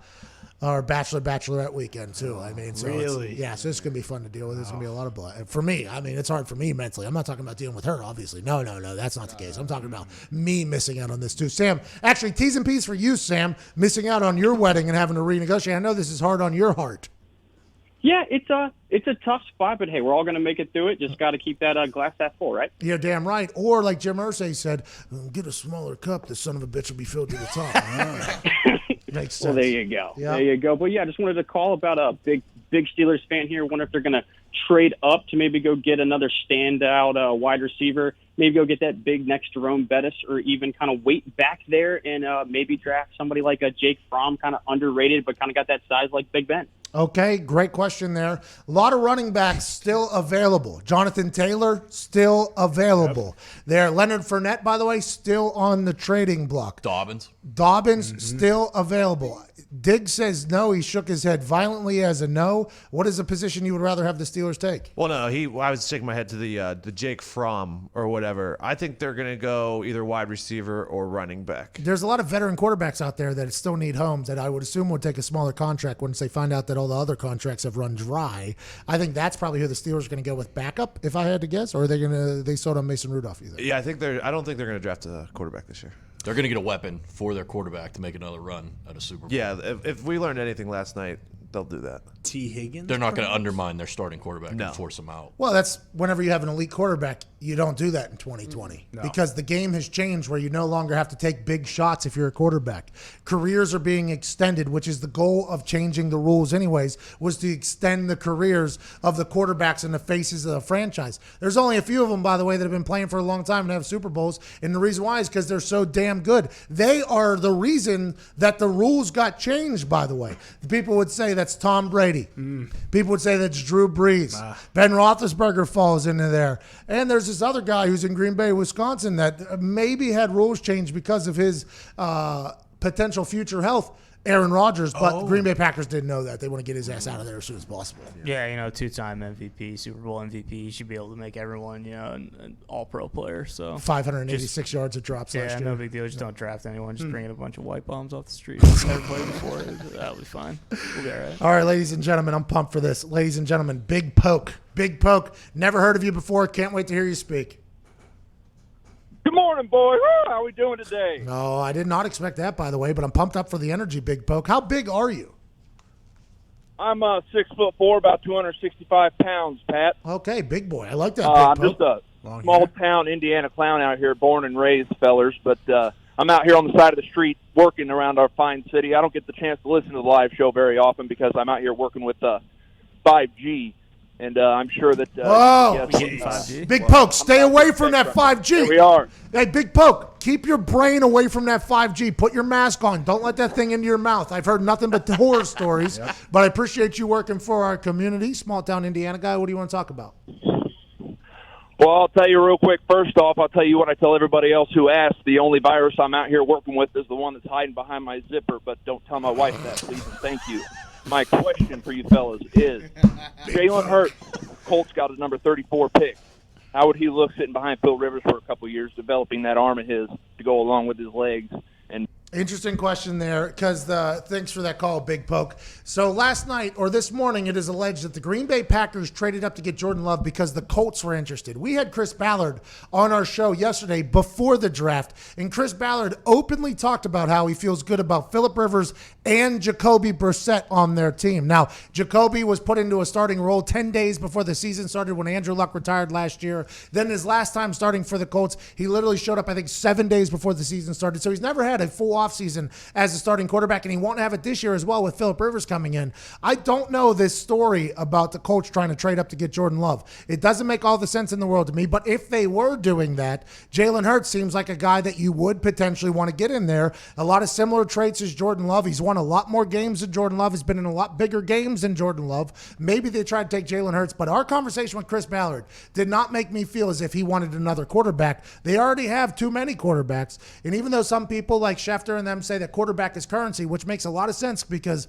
bachelorette weekend too. I mean, so really? so it's gonna be fun to deal with. It's gonna be a lot of blood for me. I mean, it's hard for me mentally. I'm not talking about dealing with her, obviously. No, that's not the case. I'm talking about me missing out on this too. Sam, actually, T's and P's for you, Sam, missing out on your wedding and having to renegotiate. I know this is hard on your heart. Yeah, it's a tough spot, but hey, we're all going to make it through it. Just got to keep that glass half full, right? You're damn right. Or like Jim Irsay said, get a smaller cup. The son of a bitch will be filled to the top. Makes sense. Well, there you go. Yep. There you go. But yeah, I just wanted to call about a big Steelers fan here. Wonder if they're going to trade up to maybe go get another standout wide receiver. Maybe go get that big next Jerome Bettis, or even kind of wait back there and maybe draft somebody like a Jake Fromm, kind of underrated, but kind of got that size like Big Ben. Okay, great question there. A lot of running backs still available. Jonathan Taylor, still available. There, Leonard Fournette, by the way, still on the trading block. Dobbins, still available. Diggs says no. He shook his head violently as a no. What is the position you would rather have the Steelers take? Well, no, I was shaking my head to the Jake Fromm or whatever. I think they're going to go either wide receiver or running back. There's a lot of veteran quarterbacks out there that still need homes that I would assume would take a smaller contract once they find out that all the other contracts have run dry. I think that's probably who the Steelers are going to go with backup, if I had to guess, or are they sold on Mason Rudolph either? Yeah, I don't think they're going to draft a quarterback this year. They're going to get a weapon for their quarterback to make another run at a Super Bowl. Yeah, if we learned anything last night, they'll do that. T. Higgins? They're not going to undermine their starting quarterback and force him out. Well, that's whenever you have an elite quarterback, you don't do that in 2020 because the game has changed where you no longer have to take big shots if you're a quarterback. Careers are being extended, which is the goal of changing the rules anyways, was to extend the careers of the quarterbacks and the faces of the franchise. There's only a few of them, by the way, that have been playing for a long time and have Super Bowls, and the reason why is because they're so damn good. They are the reason that the rules got changed, by the way. People would say that's Tom Brady. People would say that's Drew Brees. Ben Roethlisberger falls into there. And there's this other guy who's in Green Bay, Wisconsin, that maybe had rules changed because of his potential future health. Aaron Rodgers, but the Green Bay Packers didn't know that. They want to get his ass out of there as soon as possible. Yeah, two-time MVP, Super Bowl MVP. You should be able to make everyone, an all-pro player. So 586 yards of drops last year. No big deal. Just don't draft anyone. Just bring in a bunch of white bombs off the street. Never played before. That'll be fine. We'll be all right. All right, ladies and gentlemen, I'm pumped for this. Ladies and gentlemen, Big Poke. Big Poke. Never heard of you before. Can't wait to hear you speak. Good morning, boys. How we doing today? No, I did not expect that, by the way, but I'm pumped up for the energy, Big Poke. How big are you? I'm 6'4", about 265 pounds, Pat. Okay, big boy. I like that. I'm Big just a small-town Indiana clown out here, born and raised, fellers. But I'm out here on the side of the street working around our fine city. I don't get the chance to listen to the live show very often because I'm out here working with 5G. And I'm sure that... Big Poke, stay away from that 5G. Here we are. Hey, Big Poke, keep your brain away from that 5G. Put your mask on. Don't let that thing into your mouth. I've heard nothing but horror stories, but I appreciate you working for our community. Small town Indiana guy, what do you want to talk about? Well, I'll tell you real quick. First off, I'll tell you what I tell everybody else who asks. The only virus I'm out here working with is the one that's hiding behind my zipper, but don't tell my wife that, please, and thank you. My question for you fellas is, Jalen Hurts, Colts got his number 34 pick. How would he look sitting behind Phil Rivers for a couple of years, developing that arm of his to go along with his legs? And Interesting question there, because thanks for that call, Big Poke. So last night, or this morning, it is alleged that the Green Bay Packers traded up to get Jordan Love because the Colts were interested. We had Chris Ballard on our show yesterday before the draft, and Chris Ballard openly talked about how he feels good about Phillip Rivers and Jacoby Brissett on their team. Now, Jacoby was put into a starting role 10 days before the season started when Andrew Luck retired last year. Then his last time starting for the Colts, he literally showed up, I think, 7 days before the season started. So he's never had a full offseason as a starting quarterback, and he won't have it this year as well with Phillip Rivers coming in. I don't know this story about the Colts trying to trade up to get Jordan Love. It doesn't make all the sense in the world to me, but if they were doing that, Jalen Hurts seems like a guy that you would potentially want to get in there. A lot of similar traits as Jordan Love. He's won a lot more games than Jordan Love. He's been in a lot bigger games than Jordan Love. Maybe they tried to take Jalen Hurts, but our conversation with Chris Ballard did not make me feel as if he wanted another quarterback. They already have too many quarterbacks, and even though some people like Schefter and them say that quarterback is currency, which makes a lot of sense because,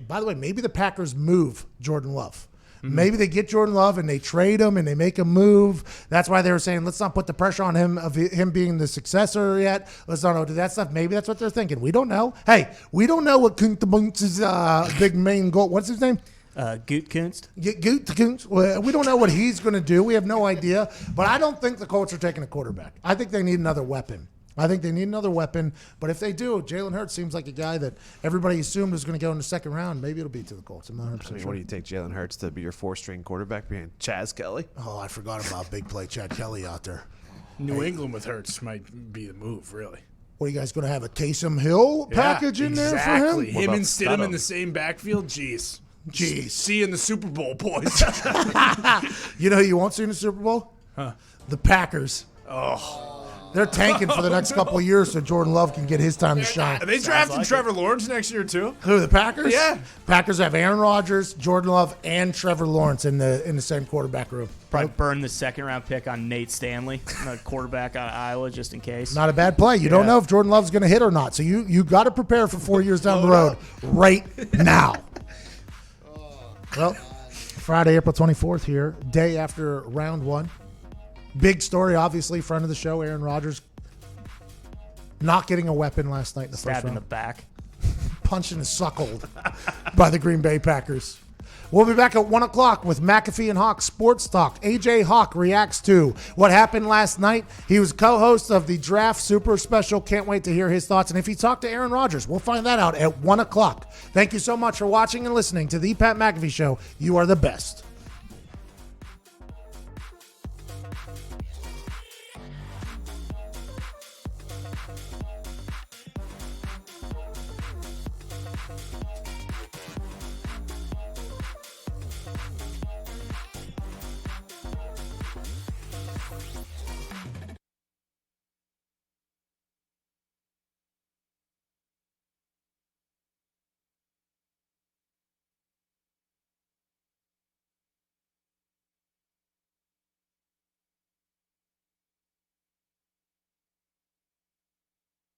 by the way, maybe the Packers move Jordan Love. Maybe they get Jordan Love and they trade him and they make a move. That's why they were saying, let's not put the pressure on him of him being the successor yet. Let's not do that stuff. Maybe that's what they're thinking. We don't know. Hey, we don't know what Kuntz's big main goal. What's his name? Gutekunst. Gutekunst. Well, we don't know what he's going to do. We have no idea. But I don't think the Colts are taking a quarterback. I think they need another weapon. But if they do, Jalen Hurts seems like a guy that everybody assumed was going to go in the second round. Maybe it'll be to the Colts. I'm not 100% sure. What do you take Jalen Hurts to be your four-string quarterback behind Chaz Kelly? Oh, I forgot about big play Chad Kelly out there. New England with Hurts might be the move, really. What, are you guys going to have a Taysom Hill package in there for him? Him and Stidham in the same backfield? Jeez. See you in the Super Bowl, boys. You know who you won't see in the Super Bowl? Huh. The Packers. Oh. They're tanking for the next couple of years so Jordan Love can get his time to shine. Are they drafting Trevor Lawrence next year, too? Who, the Packers? Yeah. Packers have Aaron Rodgers, Jordan Love, and Trevor Lawrence in the same quarterback room. Probably burn the second-round pick on Nate Stanley, the quarterback out of Iowa, just in case. Not a bad play. You don't know if Jordan Love's going to hit or not, so you got to prepare for 4 years down the road right now. Well, Friday, April 24th here, day after round one. Big story, obviously, friend of the show, Aaron Rodgers, not getting a weapon last night in the first round. Stabbed in the back. Punched and suckled by the Green Bay Packers. We'll be back at 1 o'clock with McAfee and Hawk Sports Talk. AJ Hawk reacts to what happened last night. He was co-host of the Draft Super Special. Can't wait to hear his thoughts. And if he talked to Aaron Rodgers, we'll find that out at 1 o'clock. Thank you so much for watching and listening to The Pat McAfee Show. You are the best.